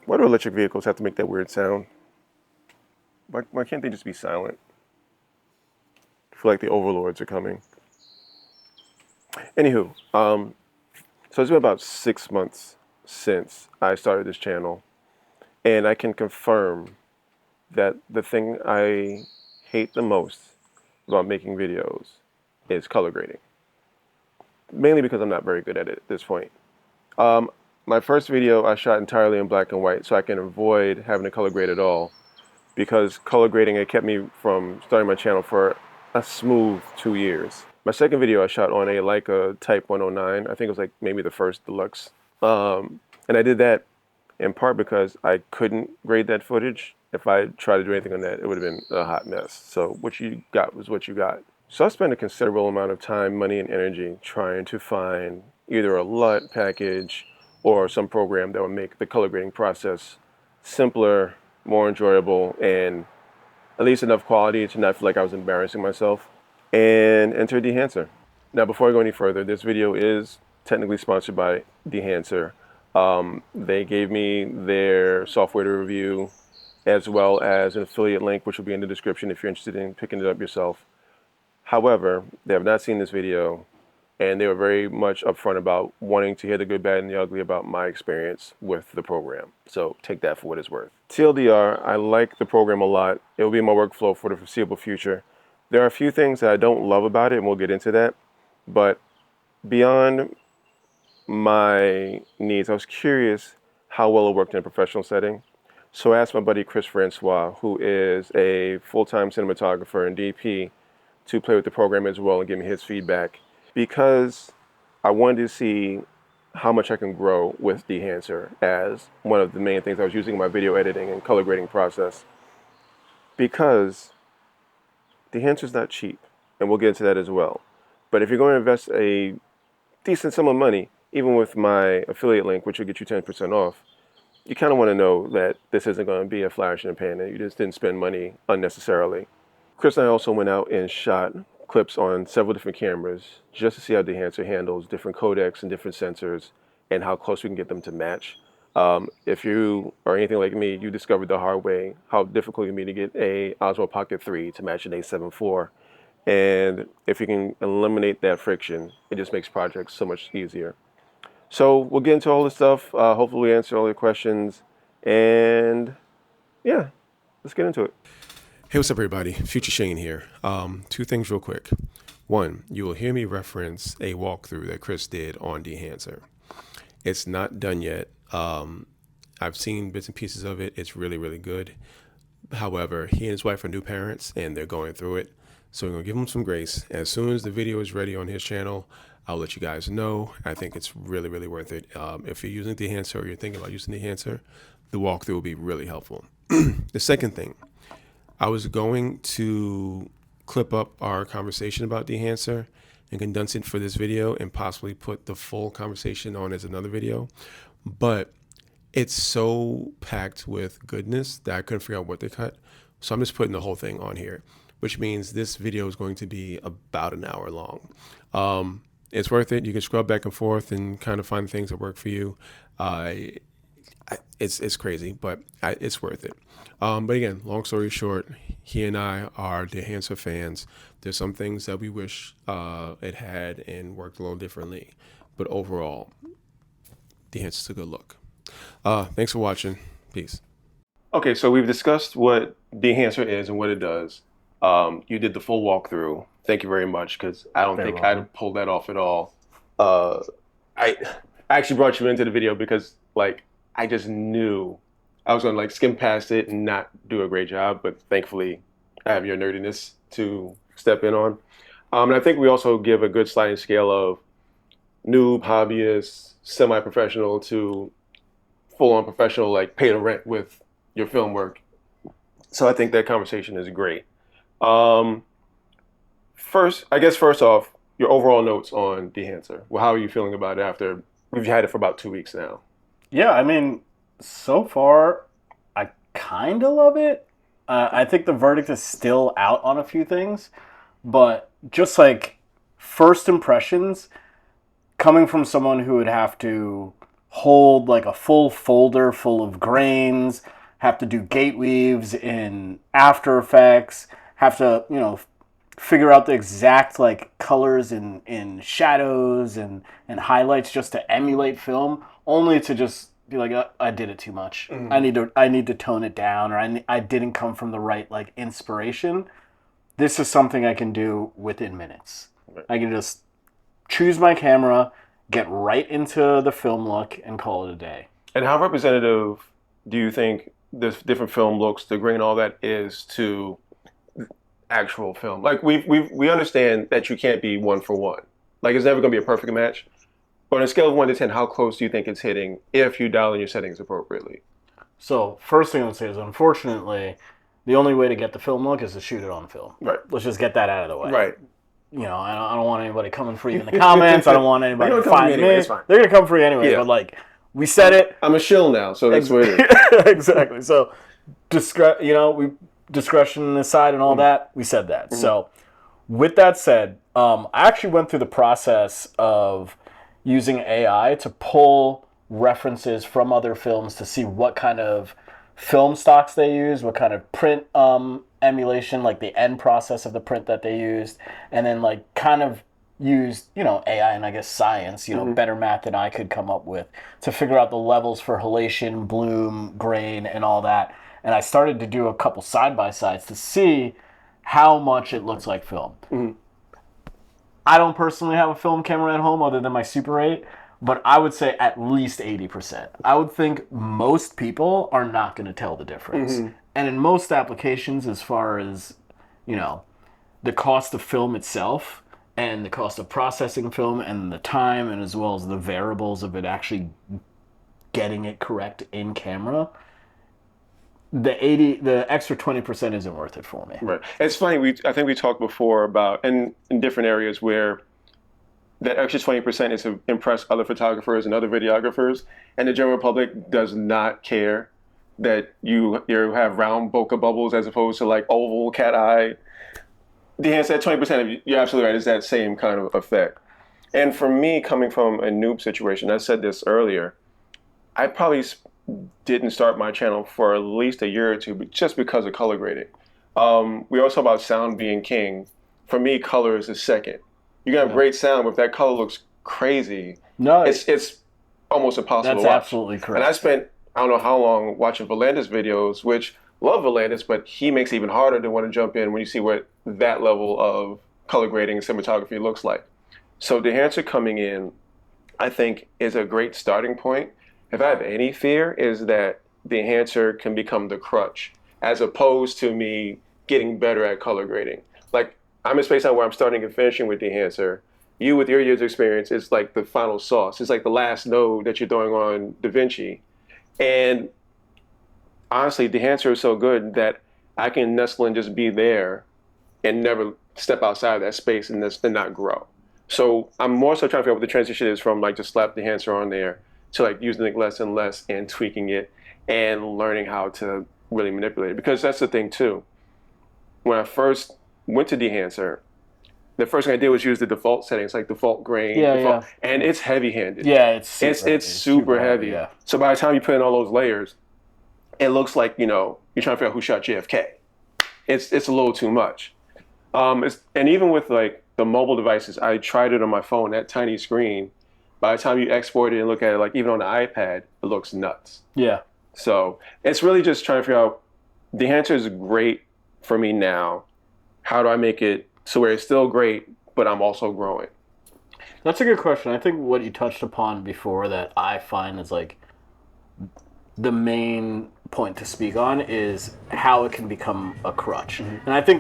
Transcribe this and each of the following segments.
Why do electric vehicles have to make that weird sound? Why can't they just be silent? I feel like the overlords are coming. Anywho, so it's been about 6 months since I started this channel, and I can confirm that the thing I hate the most about making videos is color grading. Mainly because I'm not very good at it at this point. My first video I shot entirely in black and white so I can avoid having to color grade at all, because color grading it kept me from starting my channel for a smooth 2 years. My second video I shot on a Leica Type 109. I think it was like maybe the first deluxe. And I did that in part because I couldn't grade that footage. If I tried to do anything on that, it would have been a hot mess. So what you got was what you got. So I spent a considerable amount of time, money, and energy trying to find either a LUT package or some program that would make the color grading process simpler, more enjoyable, and at least enough quality to not feel like I was embarrassing myself, and enter Dehancer. Now, before I go any further, this video is technically sponsored by Dehancer. They gave me their software to review, as well as an affiliate link, which will be in the description if you're interested in picking it up yourself. However, they have not seen this video, and they were very much upfront about wanting to hear the good, bad, and the ugly about my experience with the program. So take that for what it's worth. TLDR, I like the program a lot. It will be in my workflow for the foreseeable future. There are a few things that I don't love about it, and we'll get into that. But beyond my needs, I was curious how well it worked in a professional setting. So I asked my buddy Chris Francois, who is a full-time cinematographer and DP, to play with the program as well and give me his feedback, because I wanted to see how much I can grow with Dehancer as one of the main things I was using in my video editing and color grading process. Because Dehancer's not cheap, and we'll get into that as well. But if you're going to invest a decent sum of money, even with my affiliate link, which will get you 10% off, you kind of want to know that this isn't going to be a flash in the pan and you just didn't spend money unnecessarily. Chris and I also went out and shot clips on several different cameras just to see how Dehancer handles different codecs and different sensors and how close we can get them to match. If you are anything like me, you discovered the hard way how difficult it can be to get a Osmo Pocket 3 to match an A7 IV. And if you can eliminate that friction, it just makes projects so much easier. So we'll get into all this stuff. Hopefully we answer all your questions. And yeah, let's get into it. Hey, what's up, everybody? Future Shane here. Two things real quick. One, you will hear me reference a walkthrough that Chris did on Dehancer. It's not done yet. I've seen bits and pieces of it. It's really, really good. However, he and his wife are new parents, and they're going through it. So we're going to give him some grace. As soon as the video is ready on his channel, I'll let you guys know. I think it's really, really worth it. If you're using Dehancer or you're thinking about using Dehancer, the walkthrough will be really helpful. The second thing, I was going to clip up our conversation about Dehancer and condense it for this video and possibly put the full conversation on as another video. But it's so packed with goodness that I couldn't figure out what to cut. So I'm just putting the whole thing on here, which means this video is going to be about an hour long. It's worth it. You can scrub back and forth and kind of find things that work for you. It's crazy, but it's worth it. But again, long story short, he and I are Dehancer fans. There's some things that we wish it had and worked a little differently, but overall, Dehancer's a good look. Thanks for watching. Peace. Okay, so we've discussed what Dehancer is and what it does. You did the full walkthrough. Thank you very much, because I don't think I'd pull that off at all. I actually brought you into the video because, like, I just knew I was going to like skim past it and not do a great job, but thankfully I have your nerdiness to step in on. And I think we also give a good sliding scale of noob, hobbyist, semi-professional to full-on professional, like pay the rent with your film work. So I think that conversation is great. First off, your overall notes on Dehancer. Well, how are you feeling about it after we've had it for about 2 weeks now? Yeah, I mean, so far, I kind of love it. I think the verdict is still out on a few things, but just like first impressions, coming from someone who would have to hold like a full folder full of grains, have to do gate weaves in After Effects, have to, figure out the exact like colors in shadows and highlights just to emulate film, only to just be like, I did it too much. I need to tone it down, or I didn't come from the right like inspiration. This is something I can do within minutes. I can just choose my camera, get right into the film look, and call it a day. And how representative do you think this different film looks, the grain, all that is to actual film? Like we understand that you can't be one for one. Like it's never going to be a perfect match. But on a scale of 1 to 10, how close do you think it's hitting if you dial in your settings appropriately? So first thing I would say is, unfortunately, the only way to get the film look is to shoot it on film. Right. Let's just get that out of the way. Right. I don't want anybody coming for you in the comments. I don't want anybody to find me. Anyway, it's fine. They're going to come for you anyway. Yeah. But like, we said it. I'm a shill now, so that's what it is. Exactly. So, discretion aside and all that, we said that. Mm-hmm. So, with that said, I actually went through the process of using AI to pull references from other films to see what kind of film stocks they use, what kind of print emulation, like the end process of the print that they used, and then like kind of used, AI and I guess science, better math than I could come up with to figure out the levels for halation, bloom, grain, and all that. And I started to do a couple side-by-sides to see how much it looks like film. Mm-hmm. I don't personally have a film camera at home other than my Super 8, but I would say at least 80%. I would think most people are not going to tell the difference. Mm-hmm. And in most applications, as far as, the cost of film itself and the cost of processing film and the time, and as well as the variables of it actually getting it correct in camera, the extra 20% isn't worth it for me. Right. It's funny. I think we talked before about in different areas where that extra 20% is to impress other photographers and other videographers, and the general public does not care that you have round bokeh bubbles as opposed to like oval cat eye. Dehancer said 20%. You're absolutely right. It's that same kind of effect. And for me, coming from a noob situation, I said this earlier, I probably didn't start my channel for at least a year or two, just because of color grading. We also talk about sound being king. For me, color is a second. You can have great sound, but if that color looks crazy, it's almost impossible to watch. That's absolutely correct. And I spent, I don't know how long, watching Volanda's videos, which love Volanda's, but he makes it even harder to want to jump in when you see what that level of color grading and cinematography looks like. So Dehancer coming in, I think, is a great starting point. If I have any fear, is that Dehancer can become the crutch, as opposed to me getting better at color grading. Like, I'm in space now where I'm starting and finishing with Dehancer. You, with your years of experience, it's like the final sauce. It's like the last node that you're throwing on DaVinci. And honestly, Dehancer is so good that I can nestle and just be there and never step outside of that space and not grow. So I'm more so trying to figure out what the transition is from like just slap Dehancer on there to like using it less and less and tweaking it and learning how to really manipulate it. Because that's the thing too. When I first went to Dehancer, the first thing I did was use the default settings, like default grain, and it's heavy-handed. Yeah, it's super heavy. Yeah. So by the time you put in all those layers, it looks like you're trying to figure out who shot JFK. It's a little too much. And even with like the mobile devices, I tried it on my phone, that tiny screen. By the time you export it and look at it, like even on the iPad, it looks nuts. Yeah. So it's really just trying to figure out, Dehancer is great for me now. How do I make it so where it's still great, but I'm also growing? That's a good question. I think what you touched upon before that I find is like the main point to speak on is how it can become a crutch. Mm-hmm. And I think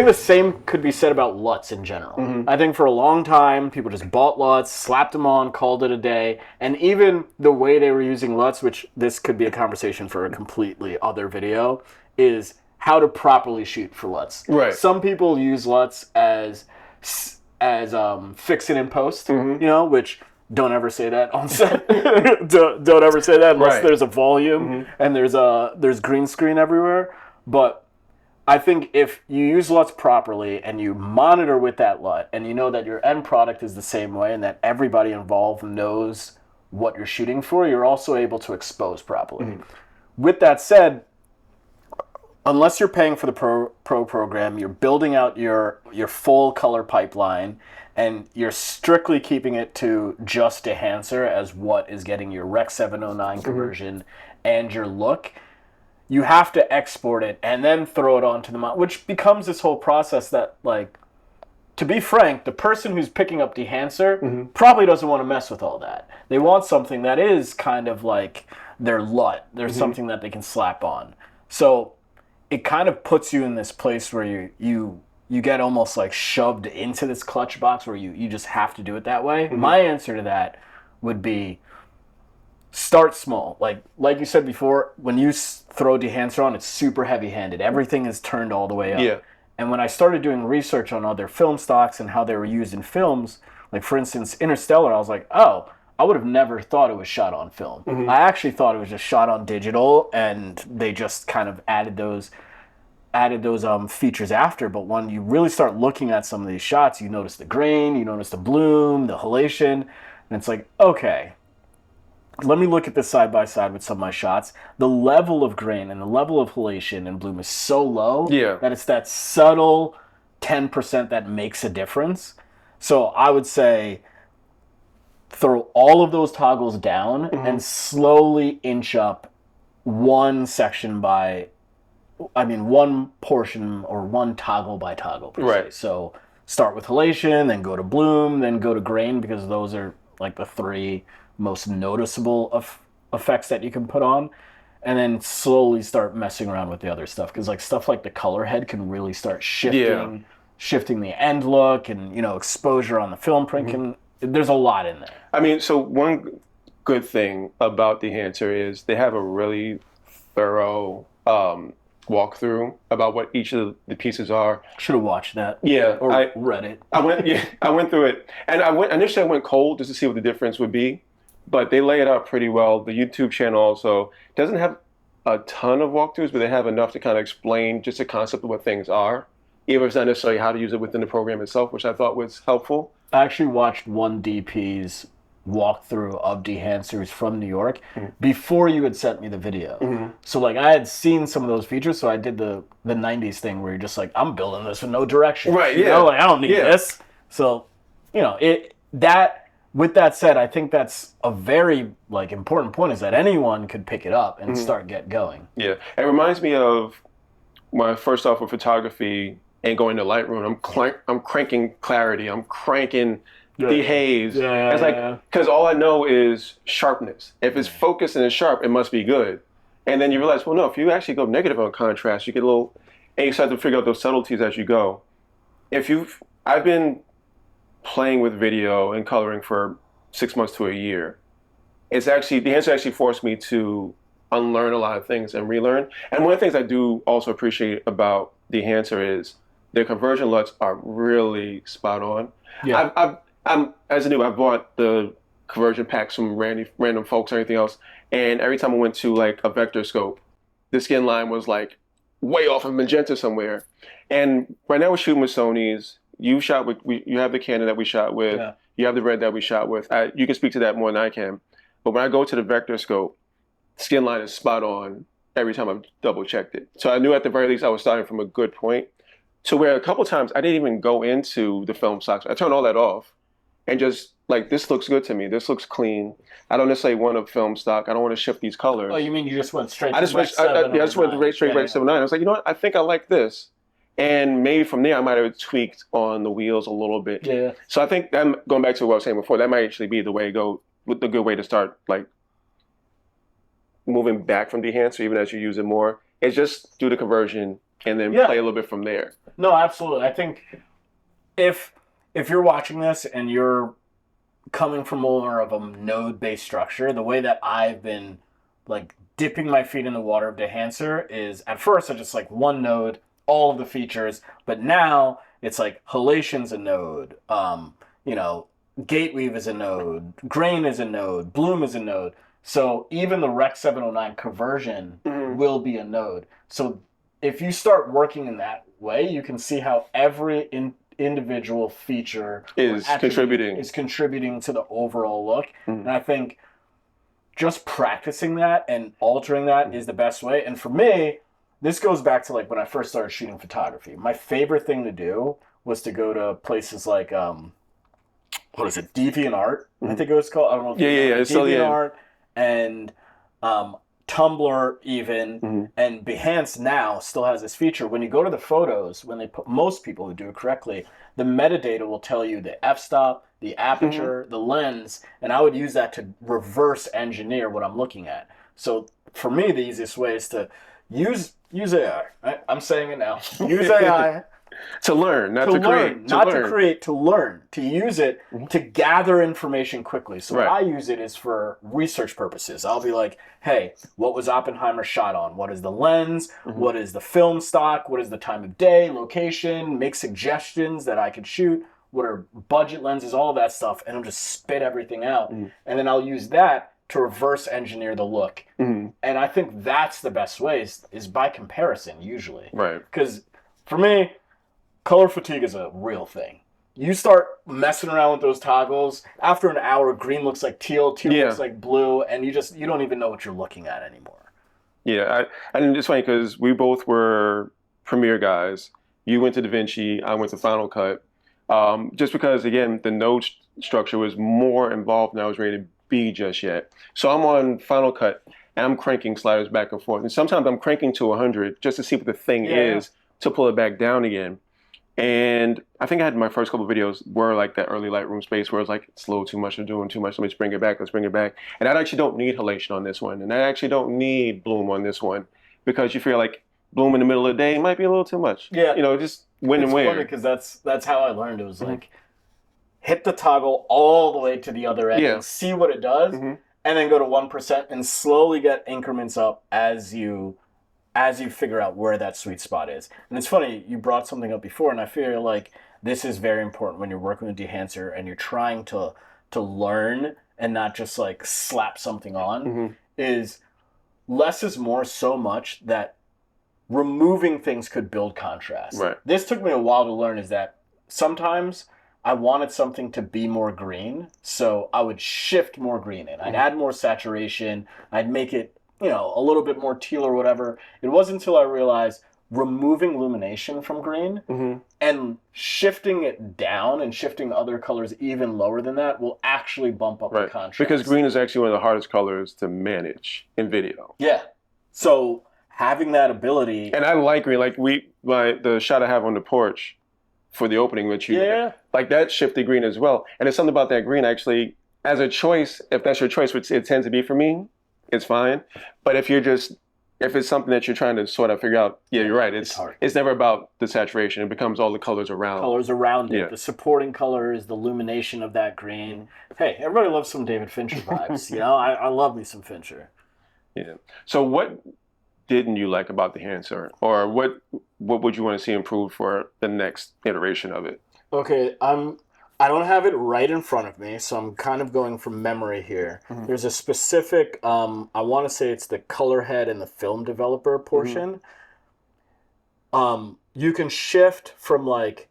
the same could be said about LUTs in general. Mm-hmm. I think for a long time, people just bought LUTs, slapped them on, called it a day. And even the way they were using LUTs, which this could be a conversation for a completely other video, is how to properly shoot for LUTs. Right. Some people use LUTs as fix it in post, mm-hmm. Which don't ever say that on set. don't ever say that unless there's a volume mm-hmm. and there's green screen everywhere. But I think if you use LUTs properly and you monitor with that LUT and you know that your end product is the same way and that everybody involved knows what you're shooting for, you're also able to expose properly. With that said, unless you're paying for the pro program, you're building out your full color pipeline, and you're strictly keeping it to just Dehancer as what is getting your Rec 709 conversion and your look. You have to export it and then throw it onto the mount, which becomes this whole process that, like, to be frank, the person who's picking up Dehancer probably doesn't want to mess with all that. They want something that is kind of like their LUT. There's something that they can slap on. So it kind of puts you in this place where you get almost like shoved into this clutch box where you just have to do it that way. My answer to that would be start small. Like you said before, when you throw Dehancer on, it's super heavy-handed. Everything is turned all the way up. Yeah. And when I started doing research on other film stocks and how they were used in films, like for instance, Interstellar, I was like, oh, I would have never thought it was shot on film. I actually thought it was just shot on digital, and they just kind of added those features after. But when you really start looking at some of these shots, you notice the grain, you notice the bloom, the halation, and it's like, okay, let me look at this side by side with some of my shots. The level of grain and the level of halation and bloom is so low that it's that subtle 10% that makes a difference. So I would say throw all of those toggles down and slowly inch up one portion or one toggle by toggle. Right. So start with halation, then go to bloom, then go to grain, because those are like the three most noticeable effects that you can put on, and then slowly start messing around with the other stuff, because like stuff like the color head can really start shifting the end look, and exposure on the film print there's a lot in there. I mean, so one good thing about Dehancer is they have a really thorough walkthrough about what each of the pieces are. Should have watched that. Yeah, or read it. I went through it, and initially I went cold just to see what the difference would be. But they lay it out pretty well. The YouTube channel also doesn't have a ton of walkthroughs, but they have enough to kind of explain just the concept of what things are. Even if it's not necessarily how to use it within the program itself, which I thought was helpful. I actually watched one DP's walkthrough of Dehancers from New York before you had sent me the video. So like I had seen some of those features, so I did the 90s thing where you're just like, I'm building this with no direction. Right, yeah. Like I don't need this. So, with that said, I think that's a very important point, is that anyone could pick it up and start get going. Yeah, it reminds me of when I first off with photography and going to Lightroom. I'm cranking clarity. I'm cranking the haze. Yeah, it's because all I know is sharpness. If it's focused and it's sharp, it must be good. And then you realize, well, no. If you actually go negative on contrast, you get a little, and you start to figure out those subtleties as you go. I've been playing with video and coloring for 6 months to a year. Dehancer actually forced me to unlearn a lot of things and relearn. And one of the things I do also appreciate about Dehancer is their conversion LUTs are really spot on. Yeah. I'm as a noob, I bought the conversion packs from random folks or anything else, and every time I went to like a vector scope, the skin line was like way off of magenta somewhere. And right now we're shooting with Sony's. You have the Canon that we shot with. Yeah. You have the Red that we shot with. You can speak to that more than I can. But when I go to the vector scope, skin line is spot on every time I've double checked it. So I knew at the very least I was starting from a good point, to where a couple times I didn't even go into the film stocks. I turned all that off and just like, this looks good to me. This looks clean. I don't necessarily want a film stock. I don't want to shift these colors. Oh, you mean you just went straight to I just went straight Rec 709. I was like, you know what? I think I like this. And maybe from there, I might have tweaked on the wheels a little bit. Yeah. So I think that, going back to what I was saying before, that might actually be the way to go, the good way to start, like moving back from Dehancer, even as you use it more. Is just do the conversion and then play a little bit from there. No, absolutely. I think if you're watching this and you're coming from more of a node-based structure, the way that I've been like dipping my feet in the water of Dehancer is, at first I just like one node, all of the features, but now it's like halation's a node, gate weave is a node, grain is a node, bloom is a node. So even the Rec 709 conversion will be a node. So if you start working in that way, you can see how every individual feature is contributing to the overall look. And I think just practicing that and altering that is the best way. And for me, this goes back to like when I first started shooting photography. My favorite thing to do was to go to places like what is it, DeviantArt? I think it was called. I don't know if Yeah. So DeviantArt and Tumblr even, and Behance now still has this feature. When you go to the photos, when they put, most people who do it correctly, the metadata will tell you the f-stop, the aperture, the lens, and I would use that to reverse engineer what I'm looking at. So for me, the easiest way is to use AI. I'm saying it now. Use AI. To learn, not to learn, create. not to create, to learn, to use it to gather information quickly. So Right. what I use it is for research purposes. I'll be like, hey, what was Oppenheimer shot on? What is the lens? What is the film stock? What is the time of day, location? Make suggestions that I could shoot. What are budget lenses? All of that stuff. And I'll just spit everything out. And then I'll use that to reverse engineer the look. And I think that's the best way is by comparison, usually. Right. Because for me, color fatigue is a real thing. You start messing around with those toggles, after an hour, green looks like teal looks like blue, and you don't even know what you're looking at anymore. Yeah, and it's funny because we both were Premiere guys. You went to DaVinci, I went to Final Cut. Just because, again, the node structure was more involved than I was ready to be just yet. So I'm on Final Cut, and I'm cranking sliders back and forth. And sometimes I'm cranking to 100 just to see what the thing is to pull it back down again. And I think I had my first couple of videos were like that early Lightroom space where it's like, it's a little too much, I'm doing too much, let's bring it back, let's bring it back. And I actually don't need halation on this one. And I actually don't need bloom on this one because you feel like bloom in the middle of the day might be a little too much. Yeah. You know, just when and where. It's funny because that's how I learned. It was like, hit the toggle all the way to the other end and see what it does, and then go to 1% and slowly get increments up as you figure out where that sweet spot is. And it's funny, you brought something up before, and I feel like this is very important when you're working with Dehancer and you're trying to learn and not just like slap something on, is less is more so much that removing things could build contrast. Right. This took me a while to learn, is that sometimes I wanted something to be more green, so I would shift more green in. I'd add more saturation, I'd make it, you know, a little bit more teal or whatever. It wasn't until I realized removing illumination from green and shifting it down and shifting other colors even lower than that will actually bump up the contrast. Because green is actually one of the hardest colors to manage in video. Yeah. So having that ability. And I like green. Like the shot I have on the porch for the opening with you, like that shifted green as well. And there's something about that green actually, as a choice, if that's your choice, which it tends to be for me, it's fine. But if it's something that you're trying to sort of figure out, you're right. It's hard. It's never about the saturation. It becomes all the colors around. Colors around it, the supporting colors, the illumination of that green. Hey, everybody loves some David Fincher vibes. You know, I love me some Fincher. Yeah. So what didn't you like about Dehancer, or what would you want to see improved for the next iteration of it? Okay, I don't have it right in front of me, so I'm kind of going from memory here. There's a specific, I want to say it's the color head and the film developer portion. You can shift from like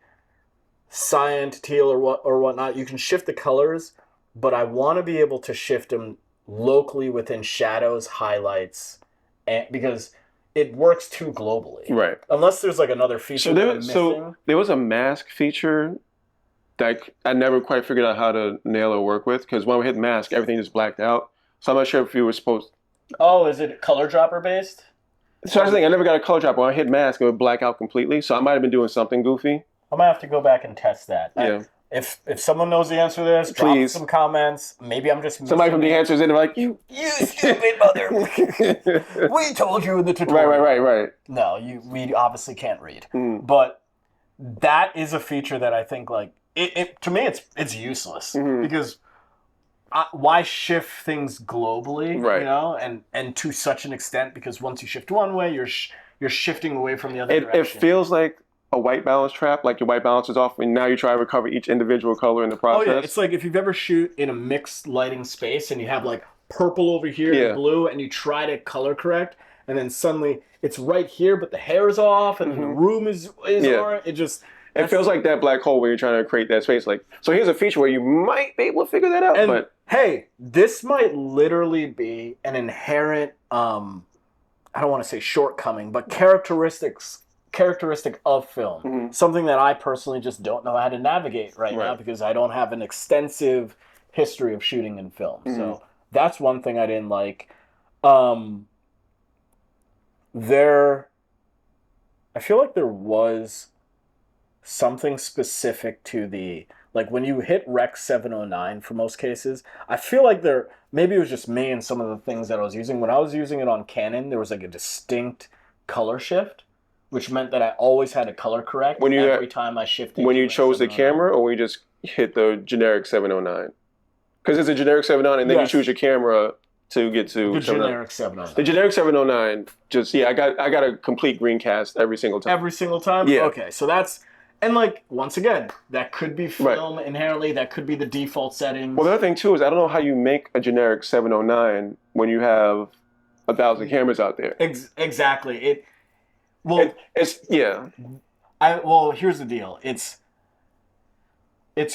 cyan to teal or whatnot. You can shift the colors, but I want to be able to shift them locally within shadows, highlights, and because it works too globally. Right. Unless there's like another feature So there was a mask feature that I never quite figured out how to nail or work with, because when we hit mask, everything just blacked out. So I'm not sure if you were supposed. Oh, is it color dropper based? So I was thinking, I never got a color dropper. When I hit mask, it would black out completely. So I might have been doing something goofy. I might have to go back and test that. Yeah. If someone knows the answer to this, please drop some comments. Maybe I'm just somebody from Dehancer's in there like, you stupid mother. We told you in the tutorial. Right. No, we obviously can't read. But that is a feature that I think like it to me it's useless because why shift things globally, right? You know, and to such an extent, because once you shift one way, you're shifting away from the other direction. It feels like a white balance trap, like your white balance is off, and now you try to recover each individual color in the process. Oh yeah, it's like if you've ever shoot in a mixed lighting space and you have like purple over here and blue, and you try to color correct, and then suddenly it's right here, but the hair is off, and the room is orange. It feels like that black hole where you're trying to create that space. Like, so here's a feature where you might be able to figure that out. And but hey, this might literally be an inherent I don't want to say shortcoming, but characteristic of film. Mm-hmm. Something that I personally just don't know how to navigate right now Right. because I don't have an extensive history of shooting in film. Mm-hmm. So that's one thing I didn't like. Um, there, I feel like there was something specific to the like when you hit Rec 709 for most cases. I feel like there maybe it was just me and some of the things that I was using. When I was using it on Canon, there was like a distinct color shift, which meant that I always had to color correct When you every time I shifted. when to you Rec chose the 709. camera, or when you just hit the generic 709? Because it's a generic 709, and then Yes. you choose your camera to get to The 709. generic 709. The generic 709, just I got a complete green cast every single time. Every single time? Yeah. Okay, so that's and like once again, that could be film inherently, that could be the default settings. Well, the other thing too is I don't know how you make a generic 709 when you have 1,000 cameras out there. Exactly. It's Well, here's the deal. It's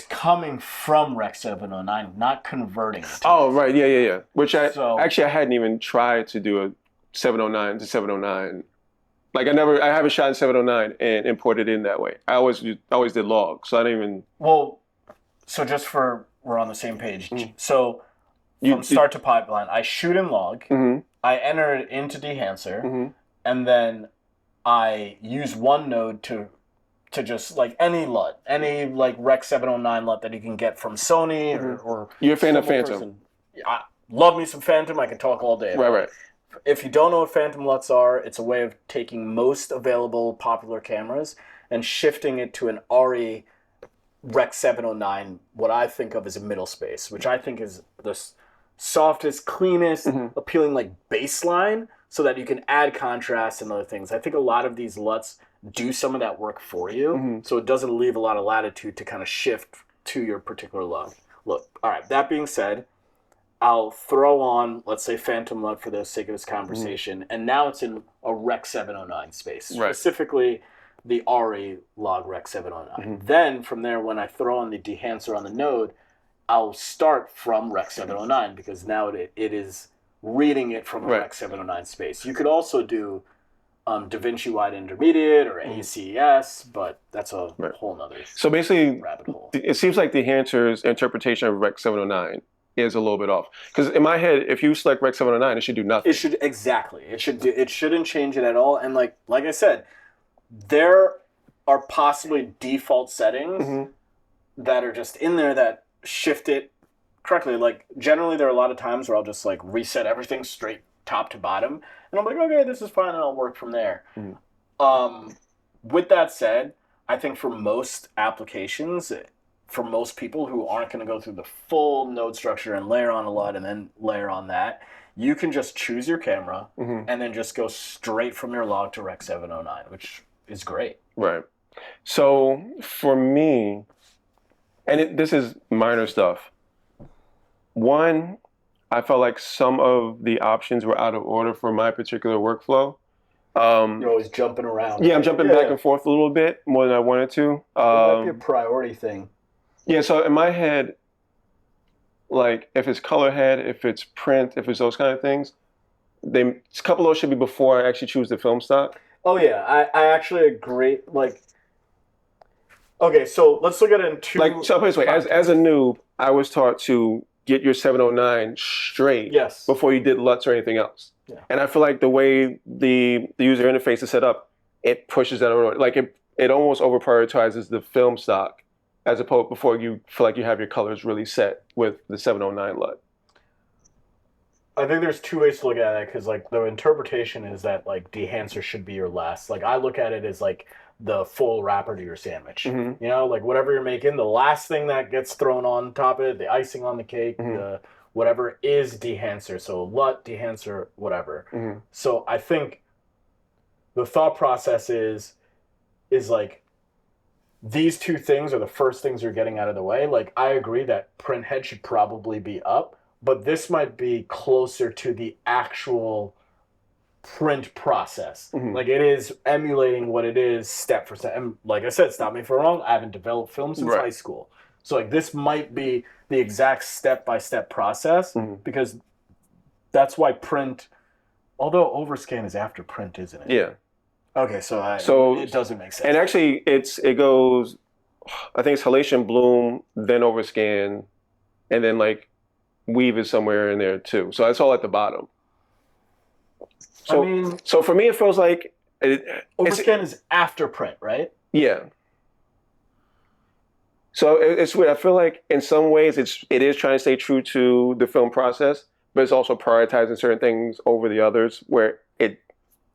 coming from Rec 709, not converting it. Oh, right. Yeah. Which I So- hadn't even tried to do a 709 to 709. Like I haven't shot in 709 and imported in that way. I always did log, so I didn't even. Well, so just for we're on the same page. Mhm. So from start to pipeline, I shoot in log, Mm-hmm, I enter it into Dehancer, mm-hmm. and then I use one node to just like any LUT, any like Rec 709 LUT that you can get from Sony or You're a fan of some Phantom, person. I love me some Phantom. I can talk all day. right? If you don't know what Phantom LUTs are, it's a way of taking most available popular cameras and shifting it to an RE Rec 709, what I think of as a middle space, which I think is the softest, cleanest, appealing like baseline so that you can add contrast and other things. I think a lot of these LUTs do some of that work for you, so it doesn't leave a lot of latitude to kind of shift to your particular LUT. Look, all right, that being said, I'll throw on, let's say, Phantom LUT for the sake of this conversation, and now it's in a Rec 709 space, specifically the RE log Rec 709. Then from there, when I throw on the Dehancer on the node, I'll start from Rec 709 because now it is reading it from a Rec 709 space. You could also do DaVinci Wide Intermediate or ACS, but that's a whole nother So basically, rabbit hole. It seems like Dehancer's interpretation of Rec 709 is a little bit off. Because in my head, if you select Rec 709, it should do nothing. It should it shouldn't change it at all. And like I said, there are possibly default settings that are just in there that shift it correctly. Like generally there are a lot of times where I'll just like reset everything straight top to bottom and I'm like, okay, this is fine and I'll work from there. With that said, I think for most applications, for most people who aren't going to go through the full node structure and layer on a LUT and then layer on that, you can just choose your camera and then just go straight from your log to Rec 709, which is great. Right. So for me, and this is minor stuff. One, I felt like some of the options were out of order for my particular workflow. You're always jumping around. Yeah, I'm jumping back and forth a little bit more than I wanted to. It might be a priority thing. Yeah, so in my head, like if it's color head, if it's print, if it's those kind of things, a couple of those should be before I actually choose the film stock. Oh yeah, I actually agree. Like, okay, so let's look at it in two. Like, so put it this way, as a noob, I was taught to get your 709 straight before you did LUTs or anything else. Yeah. And I feel like the way the user interface is set up, it pushes that over. Like it almost over prioritizes the film stock as opposed before you feel like you have your colors really set with the 709 LUT. I think there's two ways to look at it because like the interpretation is that like Dehancer should be your last. Like I look at it as like the full wrapper to your sandwich. You know, like whatever you're making, the last thing that gets thrown on top of it, the icing on the cake, the whatever is Dehancer. So LUT, Dehancer, whatever. So I think the thought process is like these two things are the first things you're getting out of the way. Like I agree that print head should probably be up, but this might be closer to the actual print process. Like it is emulating what it is step for step. And like I said, stop me if I'm wrong, I haven't developed film since high school. So like this might be the exact step-by-step process because that's why print, although overscan is after print, isn't it? Yeah. Okay, so it doesn't make sense. And actually, it goes. I think it's halation, bloom, then overscan, and then like weave is somewhere in there too. So that's all at the bottom. So I mean, so for me, it feels like overscan is after print, right? Yeah. So it's weird. I feel like in some ways it is trying to stay true to the film process, but it's also prioritizing certain things over the others where it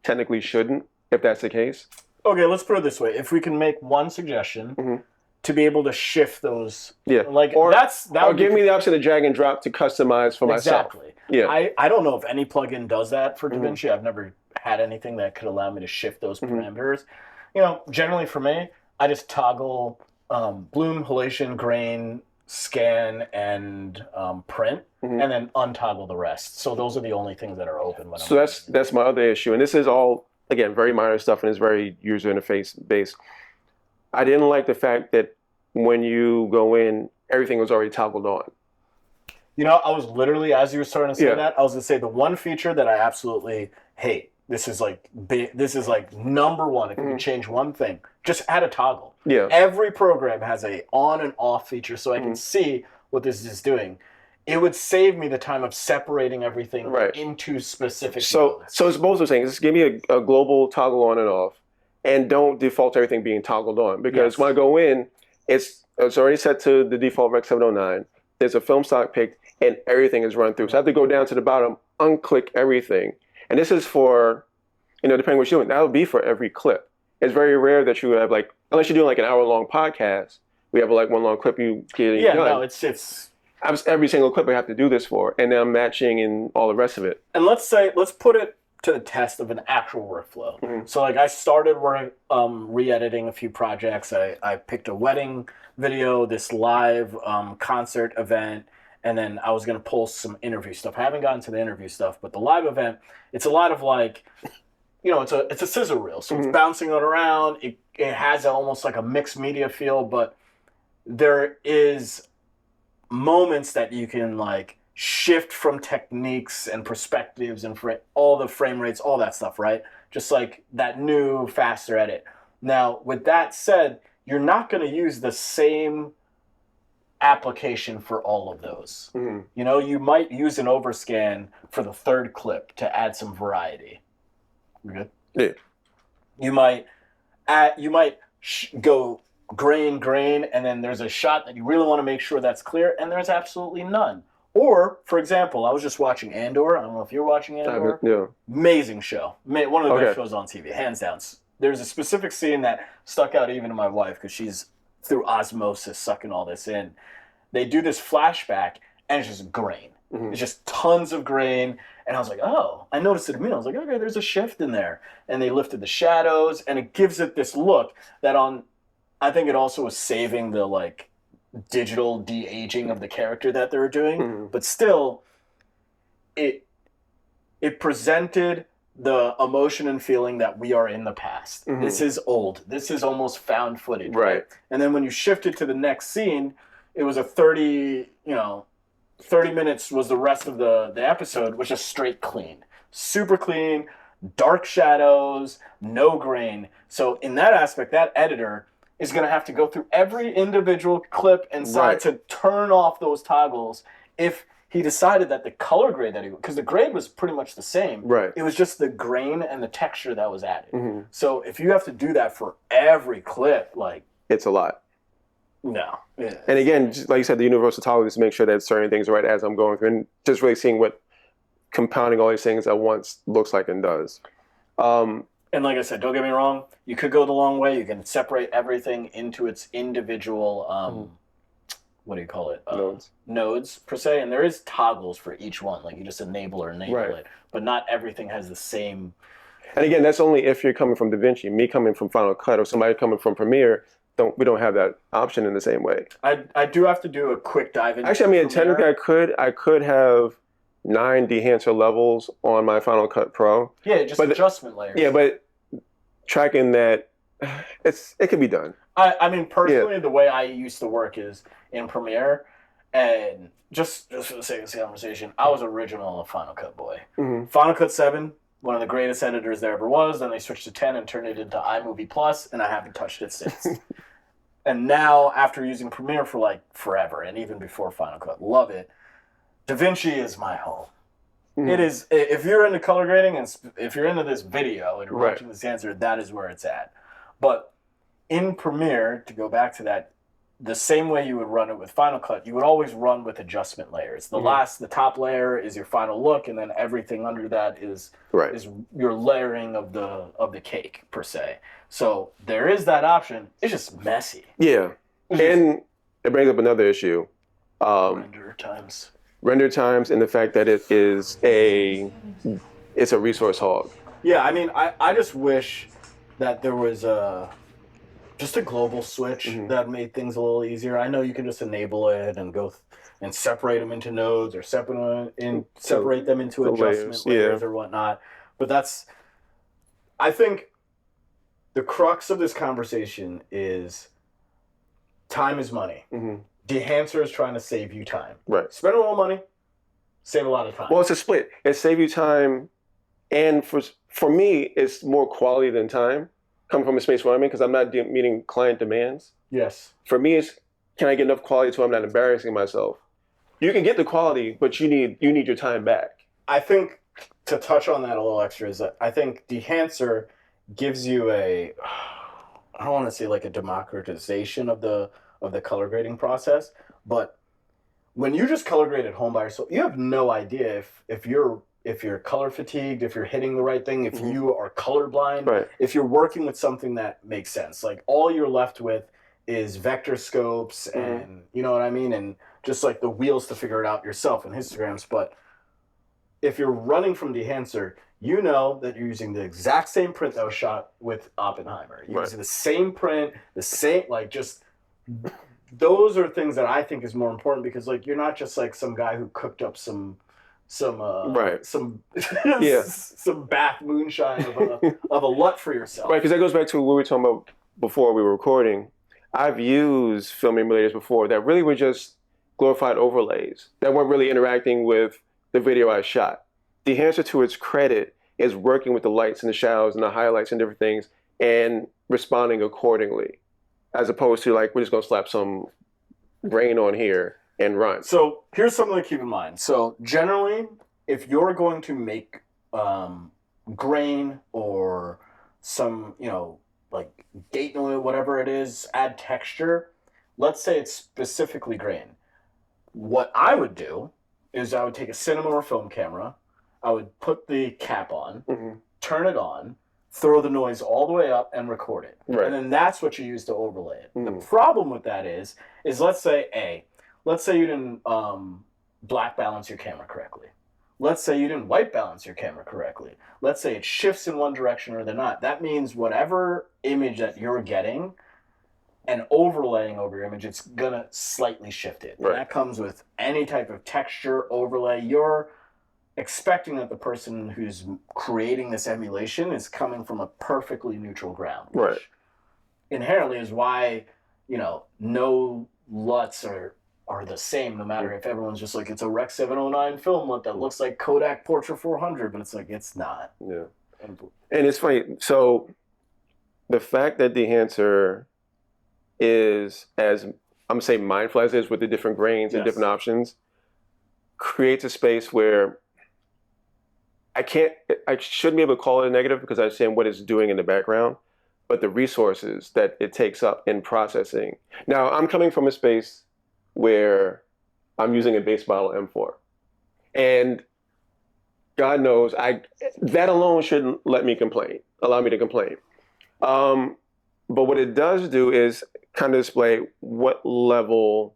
technically shouldn't, if that's the case. Okay, let's put it this way: if we can make one suggestion to be able to shift those, like or that give me the option to drag and drop to customize for myself. Exactly. Yeah. I don't know if any plugin does that for DaVinci. I've never had anything that could allow me to shift those parameters. You know, generally for me, I just toggle bloom, halation, grain, scan, and print, and then untoggle the rest. So those are the only things that are open. So that's my other issue, and this is all again very minor stuff, and it's very user interface based. I didn't like the fact that when you go in, everything was already toggled on. You know, I was literally, as you were starting to say that, I was going to say the one feature that I absolutely hate. This is like number one. If you can change one thing, just add a toggle. Yeah. Every program has a on and off feature, so I can see what this is doing. It would save me the time of separating everything into specific modes. So it's both those things. Just give me a global toggle on and off, and don't default to everything being toggled on. Because when I go in, it's already set to the default Rec 709. There's a film stock picked, and everything is run through. So I have to go down to the bottom, unclick everything. And this is for, depending what you're doing, that would be for every clip. It's very rare that you have unless you're doing like an hour-long podcast, we have like one long clip you get done. No, it's every single clip I have to do this for, and then I'm matching and all the rest of it. And let's put it to the test of an actual workflow. So like I started re-editing a few projects. I picked a wedding video, this live concert event, and then I was going to pull some interview stuff. I haven't gotten to the interview stuff, but the live event, it's a lot of like, it's a scissor reel. So it's bouncing it around. It has almost like a mixed media feel, but there is moments that you can like shift from techniques and perspectives and all the frame rates, all that stuff, right? Just like that new, faster edit. Now, with that said, you're not going to use the same application for all of those. You might use an overscan for the third clip to add some variety. You good? Yeah. You might go grain, and then there's a shot that you really want to make sure that's clear, and there's absolutely none. Or, for example, I was just watching Andor. I don't know if you're watching Andor. Yeah. Amazing show. One of the best shows on TV, hands down. There's a specific scene that stuck out even to my wife because she's through osmosis sucking all this in. They do this flashback, and it's just grain. It's just tons of grain. And I was like, oh, I noticed it immediately. I was like, okay, there's a shift in there. And they lifted the shadows, and it gives it this look that I think it also was saving the like digital de-aging of the character that they were doing. But still, it presented the emotion and feeling that we are in the past. This is old. This is almost found footage. Right. And then when you shifted to the next scene, it was a 30 minutes was the rest of the episode, was just straight clean. Super clean, dark shadows, no grain. So in that aspect, that editor is going to have to go through every individual clip inside to turn off those toggles if he decided that the color grade because the grade was pretty much the same. Right. It was just the grain and the texture that was added. So if you have to do that for every clip, like... It's a lot. No. Yeah. And again, just like you said, the universal toggle is to make sure that certain things are right as I'm going through, and just really seeing what compounding all these things at once looks like and does. And like I said, don't get me wrong, you could go the long way. You can separate everything into its individual, what do you call it? Nodes, per se. And there is toggles for each one. Like you just enable or enable it. But not everything has the same. And again, that's only if you're coming from DaVinci. Me coming from Final Cut or somebody coming from Premiere, we don't have that option in the same way. I do have to do a quick dive into Actually, I mean, technically I could have 9 Dehancer levels on my Final Cut Pro. Yeah, just adjustment layers. Yeah, but tracking that, it can be done. I mean, personally, the way I used to work is in Premiere. And just for the sake of this conversation, I was original Final Cut boy. Final Cut 7, one of the greatest editors there ever was. Then they switched to 10 and turned it into iMovie Plus, and I haven't touched it since. And now, after using Premiere for like forever, and even before Final Cut, love it. DaVinci is my home. It is. If you're into color grading and if you're into this video and you're watching this answer, that is where it's at. But in Premiere, to go back to that, the same way you would run it with Final Cut, you would always run with adjustment layers. The top layer is your final look, and then everything under that is your layering of the cake per se. So there is that option. It's just messy. Yeah, and it brings up another issue. Render times, and the fact that it's a resource hog. Yeah, I mean, I just wish that there was just a global switch that made things a little easier. I know you can just enable it and go and separate them into nodes or separate them into adjustment layers or whatnot. But I think the crux of this conversation is time is money. Dehancer is trying to save you time. Right. Spend a little money, save a lot of time. Well, it's a split. It save you time, and for me, it's more quality than time. Coming from a space where I'm in, because I'm not meeting client demands. Yes. For me, it's can I get enough quality so I'm not embarrassing myself? You can get the quality, but you need your time back. I think to touch on that a little extra is that I think Dehancer gives you I don't want to say like a democratization of the color grading process, but when you just color grade at home by yourself, you have no idea if you're color fatigued, if you're hitting the right thing, if you are colorblind, if you're working with something that makes sense. Like all you're left with is vector scopes and you know what I mean, and just like the wheels to figure it out yourself and histograms. But if you're running from Dehancer, you know that you're using the exact same print that was shot with Oppenheimer. You're using the same print, the same just. Those are things that I think is more important because like you're not just like some guy who cooked up some some bath moonshine of a LUT for yourself. Right, because that goes back to what we were talking about before we were recording. I've used film emulators before that really were just glorified overlays that weren't really interacting with the video I shot. Dehancer, to its credit, is working with the lights and the shadows and the highlights and different things and responding accordingly, as opposed to like we're just gonna slap some grain on here and run. So here's something to keep in mind. So generally, if you're going to make grain or some, like gate noise, whatever it is, add texture, let's say it's specifically grain. What I would do is I would take a cinema or film camera, I would put the cap on, turn it on, throw the noise all the way up and record it. And then that's what you use to overlay it. The problem with that is let's say you didn't black balance your camera correctly. Let's say you didn't white balance your camera correctly. Let's say it shifts in one direction or the not. That means whatever image that you're getting and overlaying over your image, it's gonna slightly shift it. And that comes with any type of texture overlay. You're expecting that the person who's creating this emulation is coming from a perfectly neutral ground. Which inherently is why, no LUTs are the same, no matter if everyone's just like, it's a Rec 709 film LUT that looks like Kodak Portra 400, but it's like, it's not. Yeah. And it's funny. So the fact that Dehancer is as, I'm going to say mindful as it is with the different grains and different options, creates a space where I shouldn't be able to call it a negative because I understand what it's doing in the background, but the resources that it takes up in processing. Now, I'm coming from a space where I'm using a base model M4. And God knows, that alone shouldn't allow me to complain. But what it does do is kind of display what level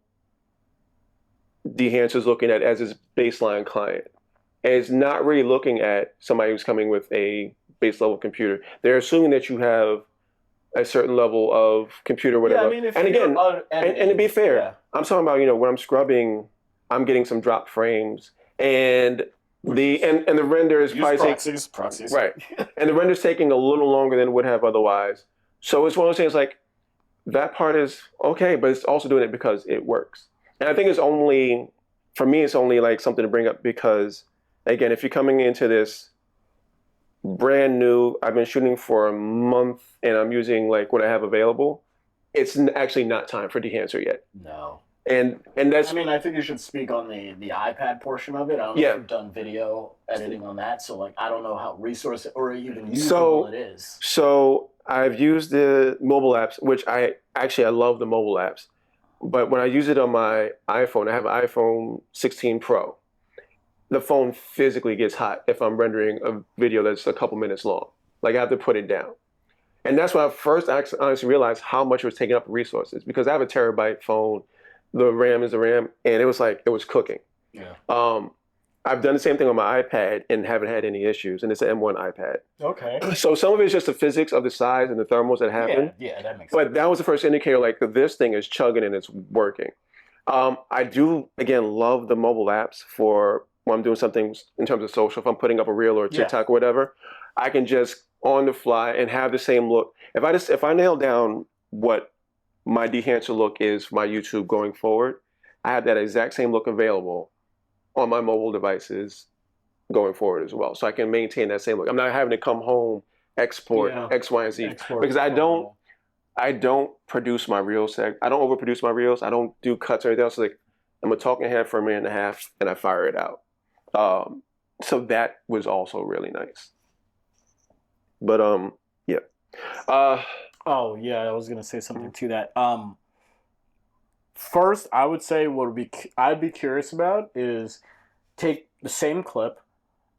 Dehancer is looking at as his baseline client. And it's not really looking at somebody who's coming with a base level computer. They're assuming that you have a certain level of computer, whatever. Yeah, I mean, and again, and to be fair, I'm talking about, when I'm scrubbing, I'm getting some drop frames and the render is probably proxies. Right. And the render's taking a little longer than it would have otherwise. So it's one of those things like that part is okay, but it's also doing it because it works. And I think for me, it's only like something to bring up because, again, if you're coming into this brand new, I've been shooting for a month and I'm using like what I have available, it's actually not time for Dehancer yet. No. And that's, I mean, I think you should speak on the iPad portion of it. I don't know if you've done video editing on that, so like I don't know how resource or even usable it is. So I've used the mobile apps, which I love the mobile apps. But when I use it on my iPhone, I have an iPhone 16 Pro. The phone physically gets hot if I'm rendering a video that's a couple minutes long. Like I have to put it down. And that's when I first honestly realized how much it was taking up resources because I have a terabyte phone. The RAM is the RAM, and it was cooking. Yeah. I've done the same thing on my iPad and haven't had any issues, and it's an M1 iPad. Okay. So some of it's just the physics of the size and the thermals that happen. Yeah, that makes sense. But that was the first indicator, like this thing is chugging and it's working. I do, again, love the mobile apps for when I'm doing something in terms of social. If I'm putting up a reel or a TikTok or whatever, I can just on the fly and have the same look. If I nail down what my Dehancer look is for my YouTube going forward, I have that exact same look available on my mobile devices going forward as well. So I can maintain that same look. I'm not having to come home, export X, Y, and Z. Because I don't produce my reels. I don't overproduce my reels. I don't do cuts or anything else. Like I'm a talking head for a minute and a half and I fire it out. So that was also really nice. But yeah. Oh yeah, I was gonna say something to that. First, I would say I'd be curious about is take the same clip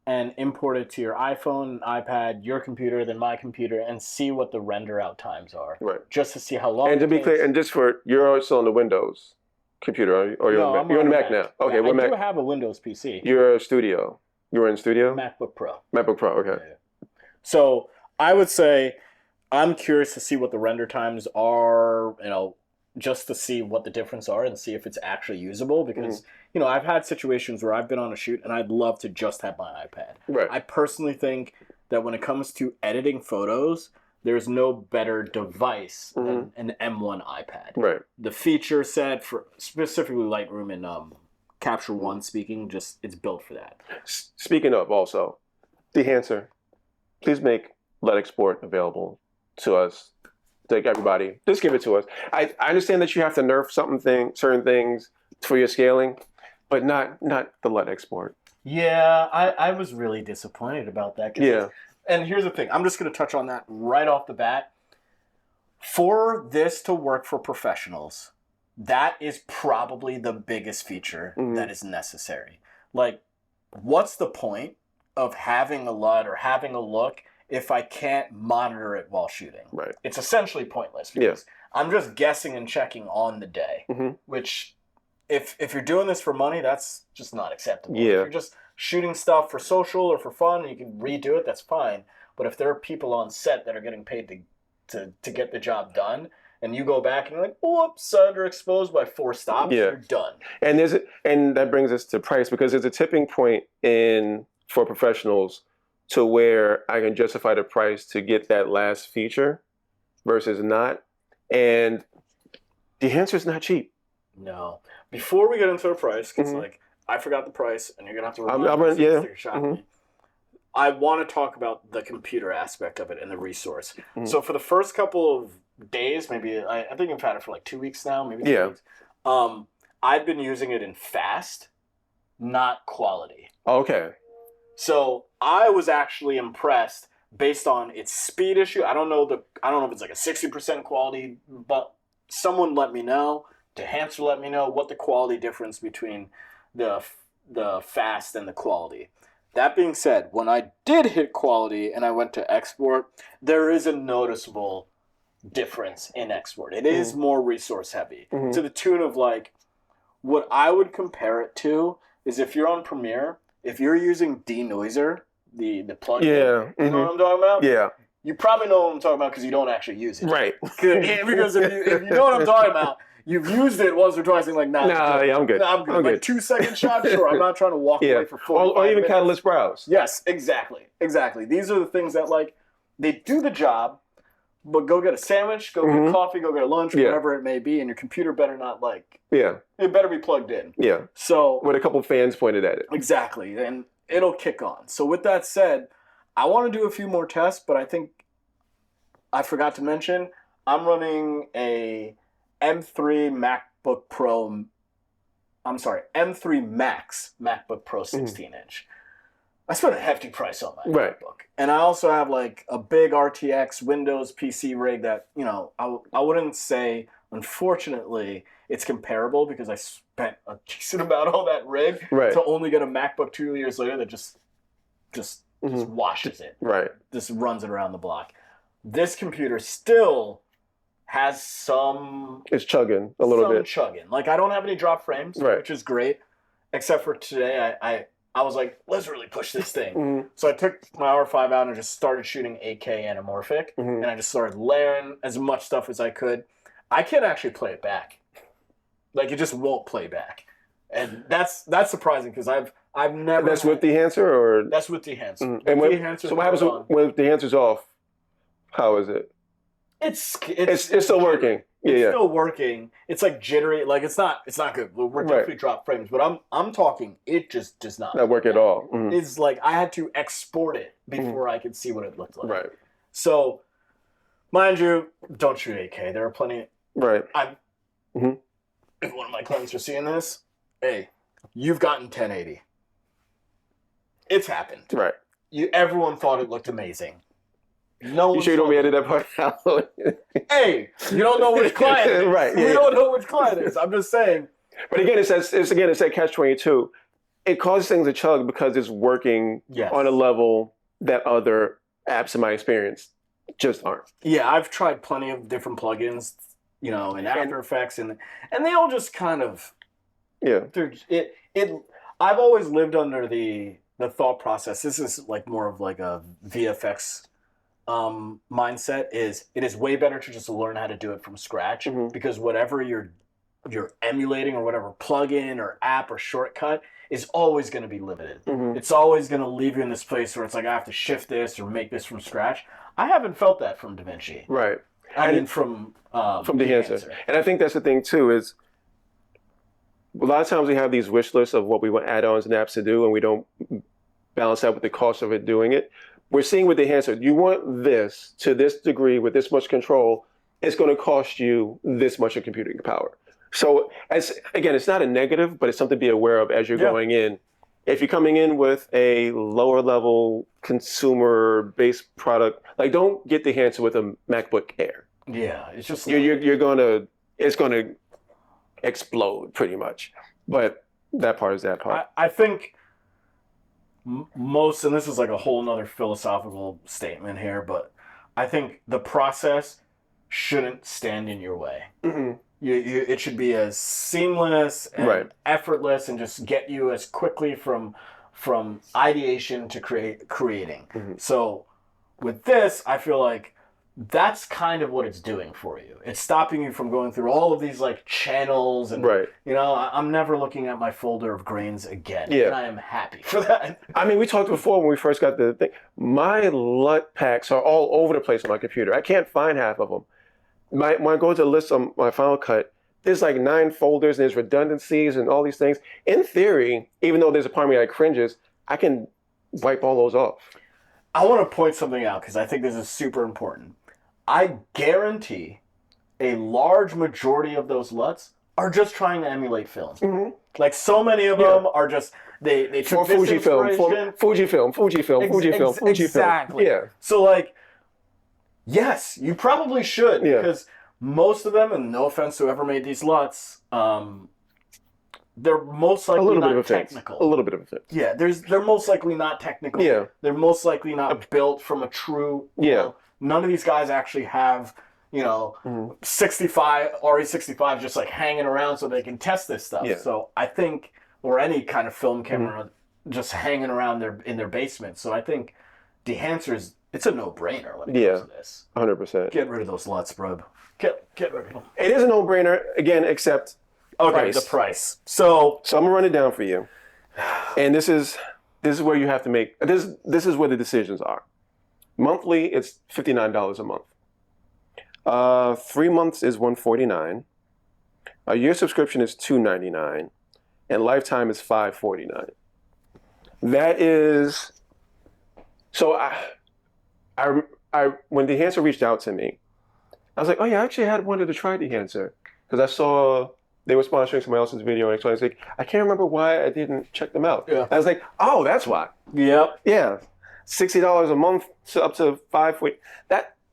and import it to your iPhone, iPad, your computer, then my computer, and see what the render out times are. Right. Just to see how long. And to be clear, and just for you're still on the Windows computer, or you're on the Mac now? Okay, I do have a Windows PC. You're a studio. You were in studio. MacBook Pro. MacBook Pro. Okay. Yeah. So I would say I'm curious to see what the render times are. Just to see what the difference are and see if it's actually usable because I've had situations where I've been on a shoot and I'd love to just have my iPad. Right. I personally think that when it comes to editing photos, there's no better device than an M1 iPad. Right. The feature set for specifically Lightroom and Capture One speaking, it's built for that. Speaking of also, Dehancer, please make LUT export available to us. Like everybody, just give it to us. I understand that you have to nerf certain things for your scaling, but not the LUT export. Yeah, I was really disappointed about that. Yeah. And here's the thing. I'm just going to touch on that right off the bat. For this to work for professionals, that is probably the biggest feature that is necessary. Like, what's the point of having a LUT or having a look if I can't monitor it while shooting? Right. It's essentially pointless because I'm just guessing and checking on the day, which if you're doing this for money, that's just not acceptable. Yeah. If you're just shooting stuff for social or for fun and you can redo it, that's fine. But if there are people on set that are getting paid to get the job done, and you go back and you're like, whoops, underexposed by 4 stops, you're done. And that brings us to price because there's a tipping point for professionals to where I can justify the price to get that last feature versus not. And Dehancer's not cheap. No. Before we get into the price, because I forgot the price, and you're gonna have to remind me you're shopping me. I want to talk about the computer aspect of it and the resource. So for the first couple of days, maybe I think I've had it for like 2 weeks now, maybe 3 weeks. I've been using it in fast, not quality. Okay. So I was actually impressed based on its speed issue. I don't know if it's like a 60% quality, but someone let me know. Dehancer let me know what the quality difference between the fast and the quality. That being said, when I did hit quality and I went to export, there is a noticeable difference in export. It is more resource heavy to the tune of like what I would compare it to is if you're on Premiere. If you're using denoiser, the plugin, you know what I'm talking about? Yeah. You probably know what I'm talking about because you don't actually use it. Right. Because if you know what I'm talking about, you've used it once or twice and like, nah, I'm good. Nah, I'm good. Like 2 second shot, sure. I'm not trying to walk away for 45 or even minutes. Catalyst browse. Yes, exactly. These are the things that like, they do the job, but go get a sandwich, go get coffee, go get a lunch, Yeah. whatever it may be, and your computer better not Yeah. it better be plugged in. Yeah. So With a couple fans pointed at it. exactly, and it'll kick on. So with that said, I want to do a few more tests, but I think I forgot to mention I'm running a M3 MacBook Pro. I'm sorry, M3 Max MacBook Pro 16-inch. I spent a hefty price on my MacBook. And I also have like a big RTX Windows PC rig that, you know, I wouldn't say, unfortunately, it's comparable because I spent a decent amount on that rig to only get a MacBook 2 years later that just washes it. Right. Just runs it around the block. This computer still has some... It's chugging a little bit. chugging. Like, I don't have any drop frames, which is great. Except for today, I was like, let's really push this thing. So I took my R5 out and just started shooting 8K anamorphic. And I just started layering as much stuff as I could. I can't actually play it back. Like, it just won't play back. And that's surprising because I've never... That's with Dehancer or... That's with Dehancer. And so what happens when Dehancer's off? How is it? It's still working. It's still working. It's like jittery. Like it's not good. We're definitely drop frames, but I'm talking. It just does not work at all. It's like I had to export it before I could see what it looked like. Right. So, mind you, don't shoot 8K. There are plenty. Right. If one of my clients are seeing this, hey, you've gotten 1080. It's happened. Right. Everyone thought it looked amazing. No, you sure you don't edit that part out? Hey, you don't know which client it is. Right. You don't know which client it is. I'm just saying. But again, it's that catch-22. It causes things to chug because it's working on a level that other apps in my experience just aren't. Yeah, I've tried plenty of different plugins, you know, in After Effects, and they all just kind of I've always lived under the thought process. This is like more of like a VFX mindset. It is way better to just learn how to do it from scratch because whatever you're emulating or whatever plugin or app or shortcut is always going to be limited. It's always going to leave you in this place where it's like I have to shift this or make this from scratch. I haven't felt that from DaVinci. Right. I mean from Dehancer. And I think that's the thing too is a lot of times we have these wish lists of what we want add-ons and apps to do and we don't balance out with the cost of it doing it. We're seeing with Dehancer, you want this to this degree with this much control, it's going to cost you this much of computing power. So, again, it's not a negative, but it's something to be aware of as you're going in. If you're coming in with a lower level consumer-based product, like don't get Dehancer with a MacBook Air. Yeah, it's just it's going to explode pretty much. But that part is that part. I think most, and this is like a whole nother philosophical statement here, but I think the process shouldn't stand in your way. It should be as seamless and effortless and just get you as quickly from ideation to creating. So with this, I feel like that's kind of what it's doing for you. It's stopping you from going through all of these like channels and you know, I'm never looking at my folder of grains again. And I am happy for that. I mean, we talked before when we first got the thing. My LUT packs are all over the place on my computer. I can't find half of them. When I go to the list on my Final Cut, there's like 9 folders and there's redundancies and all these things. In theory, even though there's a part of me that cringes, I can wipe all those off. I want to point something out because I think this is super important. I guarantee a large majority of those LUTs are just trying to emulate film. Like so many of them are just they took this inspiration. Fujifilm. Exactly. Yeah. So like, yes, you probably should because most of them, and no offense to whoever made these LUTs, they're most likely not technical. A little bit of a fit. Yeah, they're most likely not technical. Yeah. They're most likely not built from a true. None of these guys actually have, you know, 65 RE65 just like hanging around so they can test this stuff. Yeah. So I think, or any kind of film camera just hanging around in their basement. So I think Dehancer's, it's a no-brainer when it comes to this. 100%. Get rid of those LUTs, bro. Get rid of them. It is a no-brainer, again, except price. The price. So I'm gonna run it down for you. And this is where you have to make this is where the decisions are. Monthly, it's $59 a month. 3 months is $149. A year subscription is $299, and lifetime is $549. That is so. I when Dehancer reached out to me, I was like, oh yeah, I actually had wanted to try Dehancer because I saw they were sponsoring somebody else's video, and I was like, I can't remember why I didn't check them out. Yeah. I was like, oh, that's why. Yep. Yeah, $60 a month to up to $5.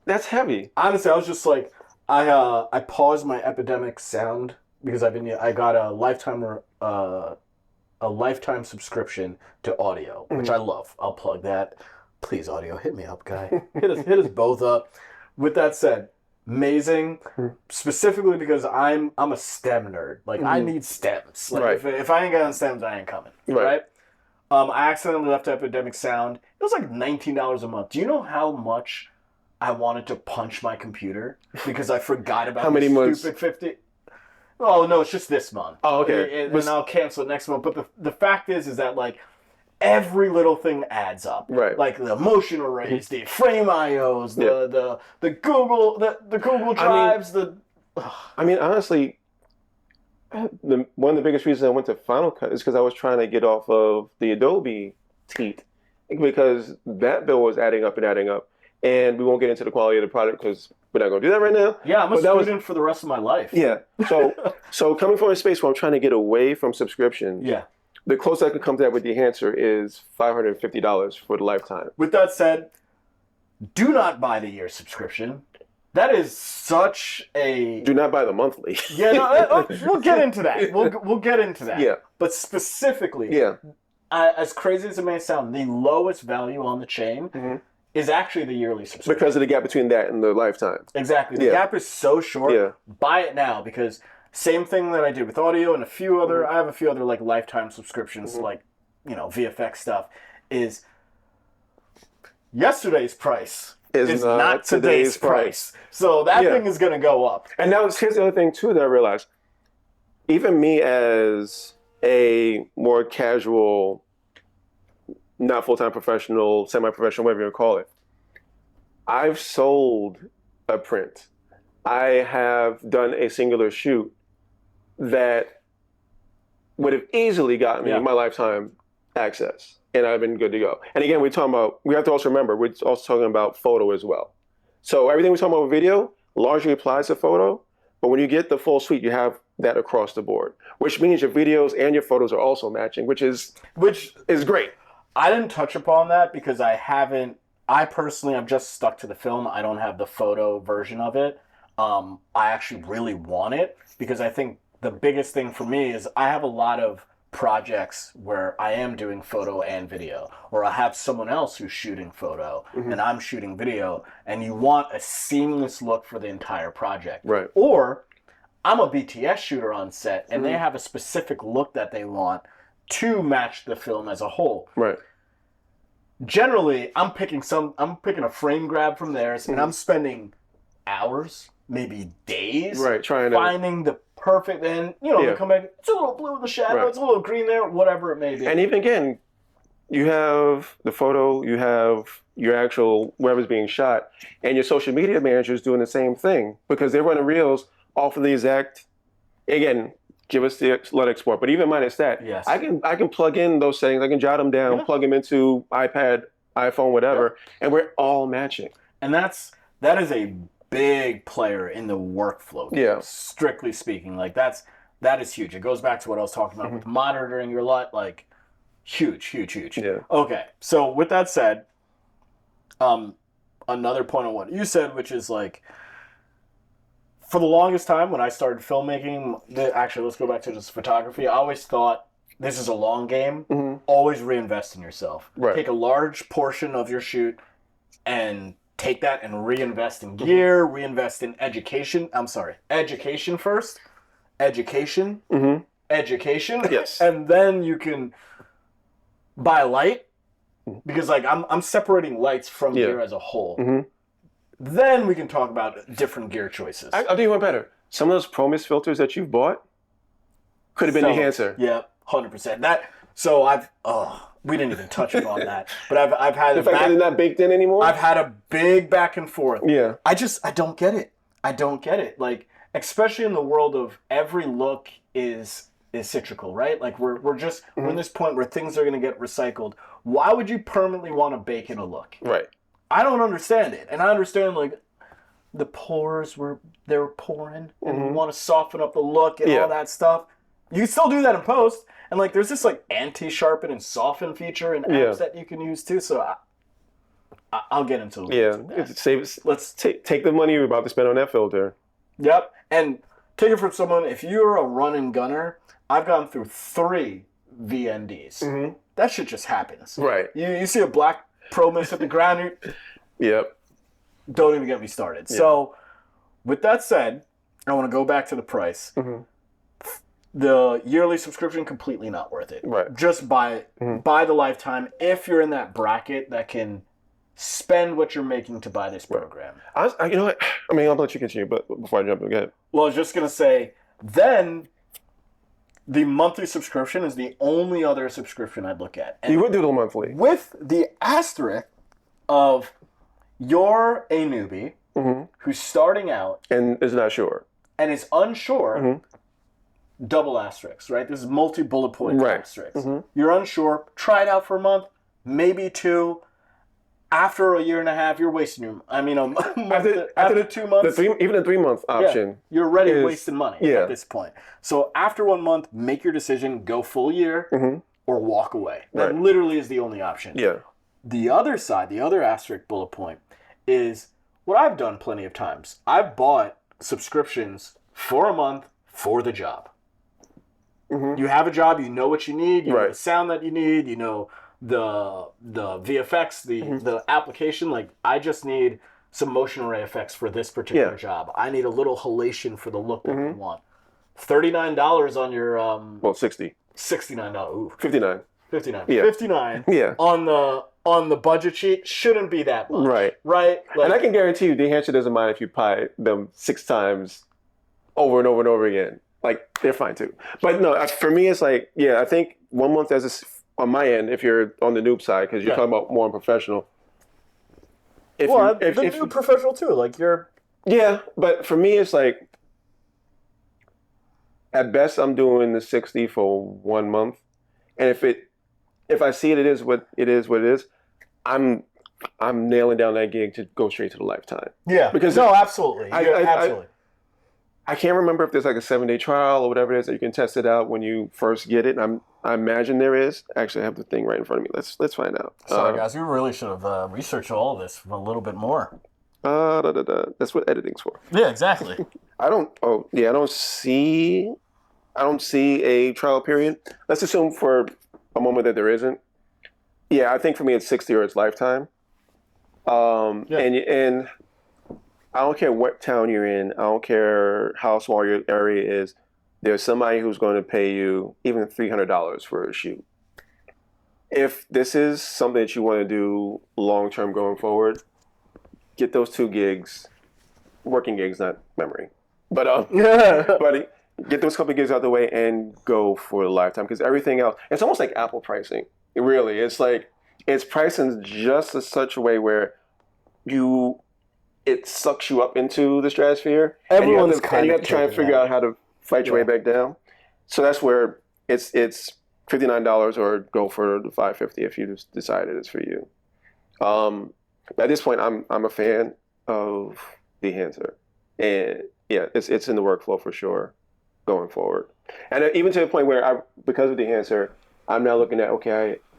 That's heavy. Honestly, I was just like, I paused my Epidemic Sound because I got a lifetime subscription to audio, which I love. I'll plug that. Please, audio, hit me up, guy. hit us both up. With that said, amazing. Specifically because I'm a STEM nerd. Like I need stems. Like Right. if I ain't got stems, I ain't coming. Right. I accidentally left Epidemic Sound. It was like $19 a month. Do you know how much I wanted to punch my computer because I forgot about How many months? Stupid 50. Oh no, it's just this month. Oh, okay. And I'll cancel it next month. But the fact is that like every little thing adds up. Right. Like the motion arrays, the frame IOs, the Google Drives, I mean, honestly, one of the biggest reasons I went to Final Cut is because I was trying to get off of the Adobe teat because that bill was adding up and adding up. And we won't get into the quality of the product because we're not going to do that right now. Yeah, I'm a student for the rest of my life. Yeah. So coming from a space where I'm trying to get away from subscriptions, Yeah. the closest I can come to that with Dehancer is $550 for the lifetime. With that said, do not buy the year subscription. That is such a... Do not buy the monthly. Yeah, no, we'll get into that. We'll get into that. Yeah. But specifically, Yeah. As crazy as it may sound, the lowest value on the chain is actually the yearly subscription. Because of the gap between that and the lifetime. Exactly. The gap is so short. Yeah. Buy it now because same thing that I did with audio and a few other, I have a few other like lifetime subscriptions, like, you know, VFX stuff, is yesterday's price is not today's price. So that thing is going to go up. And now here's the other thing too that I realized. Even me as a more casual, not full-time professional, semi-professional, whatever you want to call it, I've sold a print. I have done a singular shoot that would have easily gotten me my lifetime access, and I've been good to go. And again, we have to also remember, we're also talking about photo as well. So everything we're talking about with video largely applies to photo, but when you get the full suite, you have that across the board, which means your videos and your photos are also matching, which is great. I didn't touch upon that because I personally, I'm just stuck to the film. I don't have the photo version of it. I actually really want it because I think the biggest thing for me is I have a lot of projects where I am doing photo and video, or I have someone else who's shooting photo and I'm shooting video, and you want a seamless look for the entire project. Right. Or I'm a BTS shooter on set and they have a specific look that they want to match the film as a whole. Right. Generally, I'm picking a frame grab from theirs and I'm spending hours, maybe days, trying to finding the perfect, and they come back, it's a little blue in the shadow, it's a little green there, whatever it may be. And even again, you have the photo, you have your actual wherever's being shot, and your social media manager is doing the same thing because they're running reels off of the exact, again, give us the LUT export. But even minus that, yes. I can plug in those settings, I can jot them down, plug them into iPad, iPhone, whatever, and we're all matching. And that is a big player in the workflow. Yeah. Strictly speaking, like that is huge. It goes back to what I was talking about with monitoring your LUT, like huge. Yeah. Okay, so with that said, another point on what you said, which is like, for the longest time when I started filmmaking, actually let's go back to just photography, I always thought this is a long game. Always reinvest in yourself. Right. Take a large portion of your shoot and take that and reinvest in gear, reinvest in education. Education first. Education. Education. Yes. And then you can buy a light. Because like I'm separating lights from gear as a whole. Then we can talk about different gear choices. I'll do you one better. Some of those Promise filters that you've bought could have been Dehancer. Yeah, 100%. We didn't even touch upon that. But I've had the fact that it's not baked in anymore. I've had a big back and forth. Yeah. I don't get it. I don't get it. Like, especially in the world of every look is cyclical, right? Like we're in this point where things are going to get recycled. Why would you permanently want to bake in a look? Right. I don't understand it. And I understand like the pores were pouring and you want to soften up the look and all that stuff. You can still do that in post. And like there's this like anti-sharpen and soften feature in apps that you can use too. So I'll get into it. Yeah, let's take the money you're about to spend on that filter. Yep. And take it from someone, if you're a run and gunner, I've gone through 3 VNDs. That shit just happens. Right. You see a black pro miss at the ground, Yep. Don't even get me started. Yep. So, with that said, I want to go back to the price. The yearly subscription, completely not worth it. Right. Just buy the lifetime if you're in that bracket that can spend what you're making to buy this program. You know what? I mean, I'll let you continue, but before I jump in, go ahead. Well, I was just going to say, then the monthly subscription is the only other subscription I'd look at. And you would do the monthly. With the asterisk of you're a newbie who's starting out. And is not sure. And is unsure. Double asterisks, right? This is multi-bullet point asterisks. You're unsure. Try it out for a month, maybe 2. After a year and a half, you're wasting your. I mean, after 2 months, even the 3-month option, you're already wasting money at this point. So after 1 month, make your decision: go full year or walk away. That literally is the only option. Yeah. The other side, the other asterisk bullet point, is what I've done plenty of times. I've bought subscriptions for a month for the job. You have a job, you know what you need, you know the sound that you need, you know the VFX, the application. Like, I just need some motion array effects for this particular job. I need a little halation for the look that we want. $39 on your well, 60. $69. Ooh. 59. 59. Yeah. 59. Yeah. On the budget sheet shouldn't be that much. Right. Right? Like, and I can guarantee you, Dehancer doesn't mind if you buy them 6 times over and over and over again. Like, they're fine too. But no, for me, it's like, I think 1 month on my end, if you're on the noob side, because you're talking about more professional. If you're professional too, like you're. Yeah, but for me, it's like, at best, I'm doing the 60 for 1 month, and if I see it is what it is, I'm nailing down that gig to go straight to the lifetime. Yeah, because absolutely, absolutely. I can't remember if there's like a 7-day trial or whatever it is that you can test it out when you first get it. I imagine there is. Actually, I have the thing right in front of me. Let's find out. Sorry, guys. We really should have researched all of this a little bit more. That's what editing's for. Yeah, exactly. I don't see a trial period. Let's assume for a moment that there isn't. Yeah, I think for me it's 60 or it's lifetime. And I don't care what town you're in. I don't care how small your area is. There's somebody who's going to pay you even $300 for a shoot. If this is something that you want to do long-term going forward, get those 2 gigs, working gigs, not memory. But get those couple of gigs out of the way and go for a lifetime. Because everything else, it's almost like Apple pricing. It's like, it's pricing just in such a way where it sucks you up into the stratosphere. Everyone's and you have to try and figure out how to fight your way back down. So that's where it's $59 or go for the $550 if you just decided it's for you. At this point, I'm a fan of Dehancer, and it's in the workflow for sure going forward. And even to the point where because of Dehancer, I'm now looking at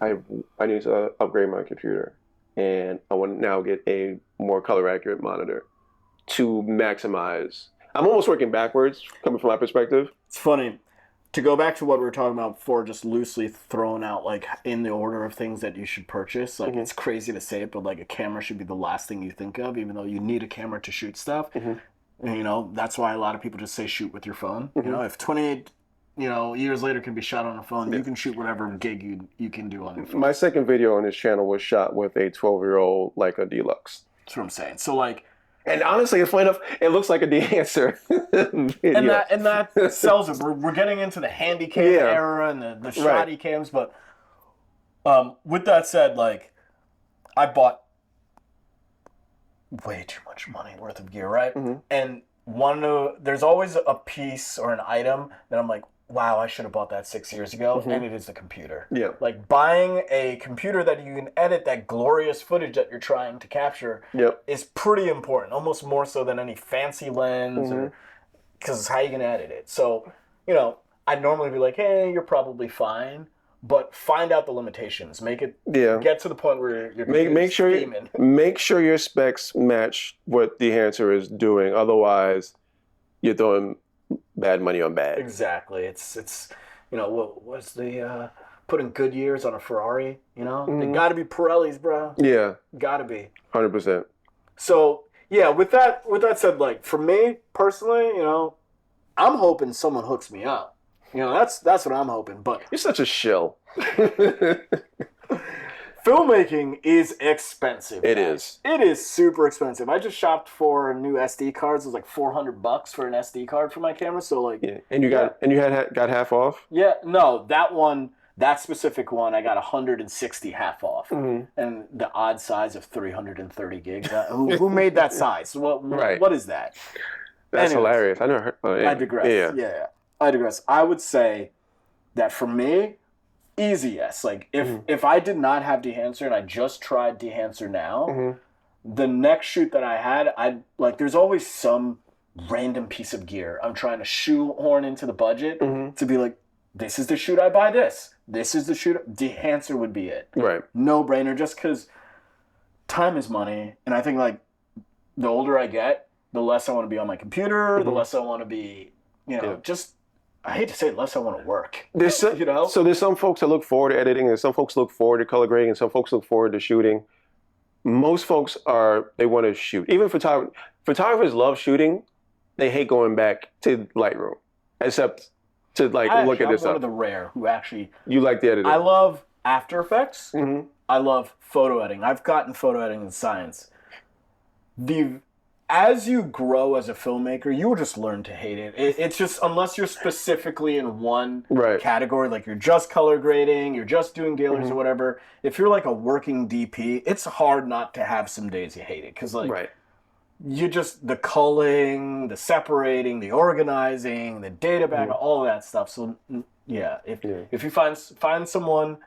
I need to upgrade my computer, and I want to now get a more color accurate monitor to maximize. I'm almost working backwards, coming from my perspective. It's funny. To go back to what we were talking about before, just loosely thrown out, like, in the order of things that you should purchase. Like, it's crazy to say it, but, like, a camera should be the last thing you think of, even though you need a camera to shoot stuff. And, you know, that's why a lot of people just say shoot with your phone. You know, if 28, years later can be shot on a phone, you can shoot whatever gig you can do on your phone. My second video on this channel was shot with a 12-year-old Leica Deluxe. That's what I'm saying. So, like... And honestly, it's funny enough, it looks like a Dehancer video. And that sells it. We're getting into the handy cam era and the shoddy cams, but with that said, like, I bought way too much money worth of gear, right? And there's always a piece or an item that I'm like, wow, I should have bought that 6 years ago, and it is the computer. Yeah. Like buying a computer that you can edit that glorious footage that you're trying to capture is pretty important, almost more so than any fancy lens, or because it's how you can edit it. So, I'd normally be like, hey, you're probably fine, but find out the limitations. Make it get to the point where you're make sure your specs match what Dehancer is doing. Otherwise, you're throwing bad money on bad. Exactly. It's what's the putting Goodyears on a Ferrari? They got to be Pirellis, bro. Yeah, got to be 100%. So yeah, with that said, like for me personally, I'm hoping someone hooks me up. That's what I'm hoping. But you're such a shill. Filmmaking is expensive. It is. It is super expensive. I just shopped for new SD cards. It was like $400 for an SD card for my camera. So like, and you got half off. Yeah, no, that specific one, I got 160 half off, and the odd size of 330 gigs. Who made that size? What is that? That's hilarious. I never heard. I digress. Yeah, I digress. I would say that for me, easy yes. Like if I did not have Dehancer and I just tried Dehancer now, the next shoot that I had, there's always some random piece of gear I'm trying to shoehorn into the budget to be like, this is the shoot I buy this. This is the shoot. Dehancer would be it. Right. No brainer, just because time is money, and I think like the older I get, the less I want to be on my computer, the less I want to be, just. I hate to say it, less I want to work. So there's some folks that look forward to editing, and some folks look forward to color grading, and some folks look forward to shooting. Most folks they want to shoot. Even photographers love shooting. They hate going back to Lightroom, except to look at this stuff. I'm one of the rare who actually... You like the editing. I love After Effects. I love photo editing. I've gotten photo editing in science. As you grow as a filmmaker, you will just learn to hate it. It's just, unless you're specifically in one category, like you're just color grading, you're just doing galers or whatever. If you're like a working DP, it's hard not to have some days you hate it. Because you just, the culling, the separating, the organizing, the data back, all of that stuff. So yeah, if you find someone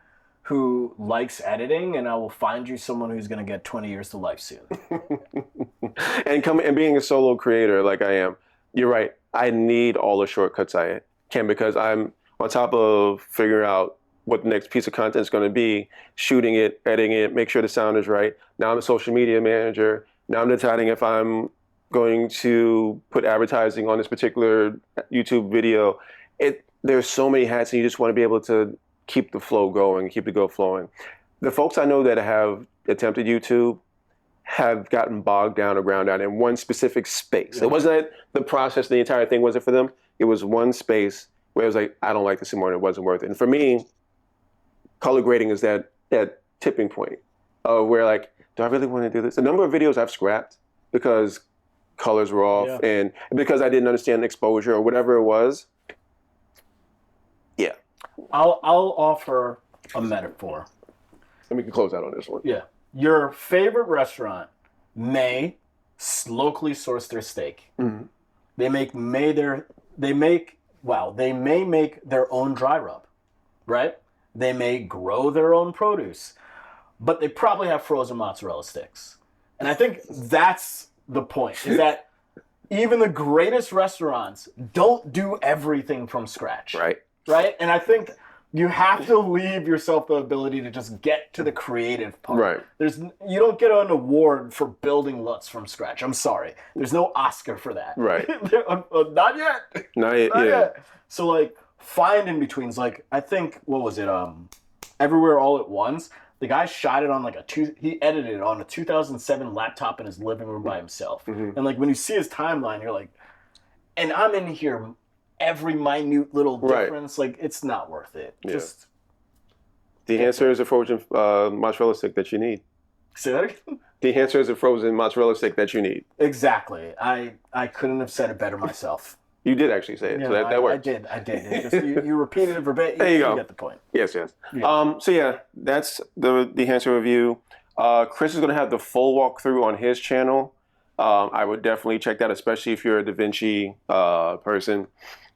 who likes editing, and I will find you someone who's going to get 20 years to life soon. and being a solo creator like I am, you're right. I need all the shortcuts I can, because I'm on top of figuring out what the next piece of content is going to be, shooting it, editing it, make sure the sound is right. Now I'm a social media manager. Now I'm deciding if I'm going to put advertising on this particular YouTube video. There's so many hats, and you just want to be able to keep the flow going, keep the go flowing. The folks I know that have attempted YouTube have gotten bogged down or ground out in one specific space. Yeah. It wasn't the process, the entire thing wasn't for them. It was one space where it was like, I don't like this anymore, and it wasn't worth it. And for me, color grading is that tipping point where like, do I really want to do this? The number of videos I've scrapped because colors were off and because I didn't understand exposure or whatever it was. Yeah. I'll offer a metaphor. And we can close out on this one. Yeah. Your favorite restaurant may locally source their steak. They may make their own dry rub, right? They may grow their own produce, but they probably have frozen mozzarella sticks. And I think that's the point, is that even the greatest restaurants don't do everything from scratch. Right? And I think you have to leave yourself the ability to just get to the creative part. Right. You don't get an award for building LUTs from scratch. I'm sorry. There's no Oscar for that. Right. Not yet. Not yet. So like find in betweens. Like I think, what was it? Everywhere All at Once. The guy shot it on he edited it on a 2007 laptop in his living room by himself. And like when you see his timeline, you're like, and I'm in here every minute little difference, like it's not worth it. Just Dehancer is a frozen mozzarella stick that you need. Say that again? Dehancer is a frozen mozzarella stick that you need. Exactly. I couldn't have said it better myself. You did actually say it, so that worked. I did. It just, you repeated it verbatim. There you go. You get the point. Yes. So yeah, that's the Dehancer review. Chris is going to have the full walkthrough on his channel. I would definitely check that, especially if you're a DaVinci person.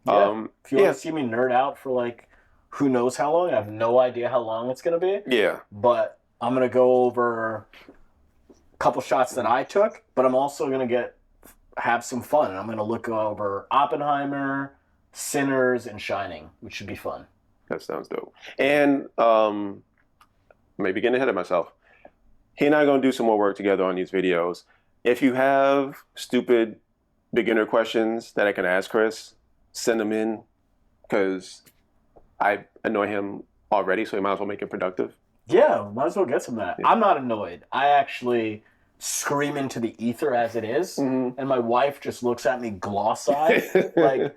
Yeah. If you Yeah, want to see me nerd out for like who knows how long, I have no idea how long it's going to be. yeah, But I'm going to go over a couple shots that I took, but I'm also going to have some fun. And I'm going to look over Oppenheimer, Sinners, and Shining, which should be fun. that sounds dope. And maybe getting ahead of myself. He and I are going to do some more work together on these videos. If you have stupid beginner questions that I can ask Chris, send them in, because I annoy him already, so he might as well make it productive. Yeah, might as well get some of that. Yeah. I'm not annoyed. I actually scream into the ether as it is, and my wife just looks at me gloss-eyed. Like,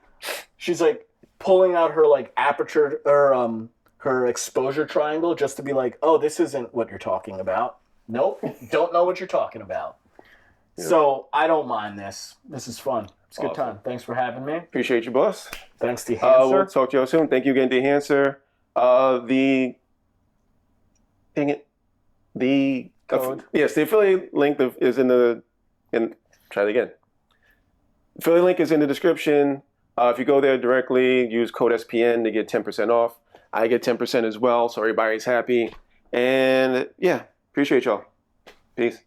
she's like pulling out her like aperture or her exposure triangle just to be like, oh, this isn't what you're talking about. Nope, don't know what you're talking about. Yeah. So I don't mind this. This is fun. It's a good time. Thanks for having me. Appreciate you, boss. Thanks, Dehancer. We'll talk to you all soon. Thank you again, Dehancer. The code. Yes, the affiliate link is in the. Try it again. Affiliate link is in the description. If you go there directly, use code SPN to get 10% off. I get 10% as well, so everybody's happy. And yeah, appreciate y'all. Peace.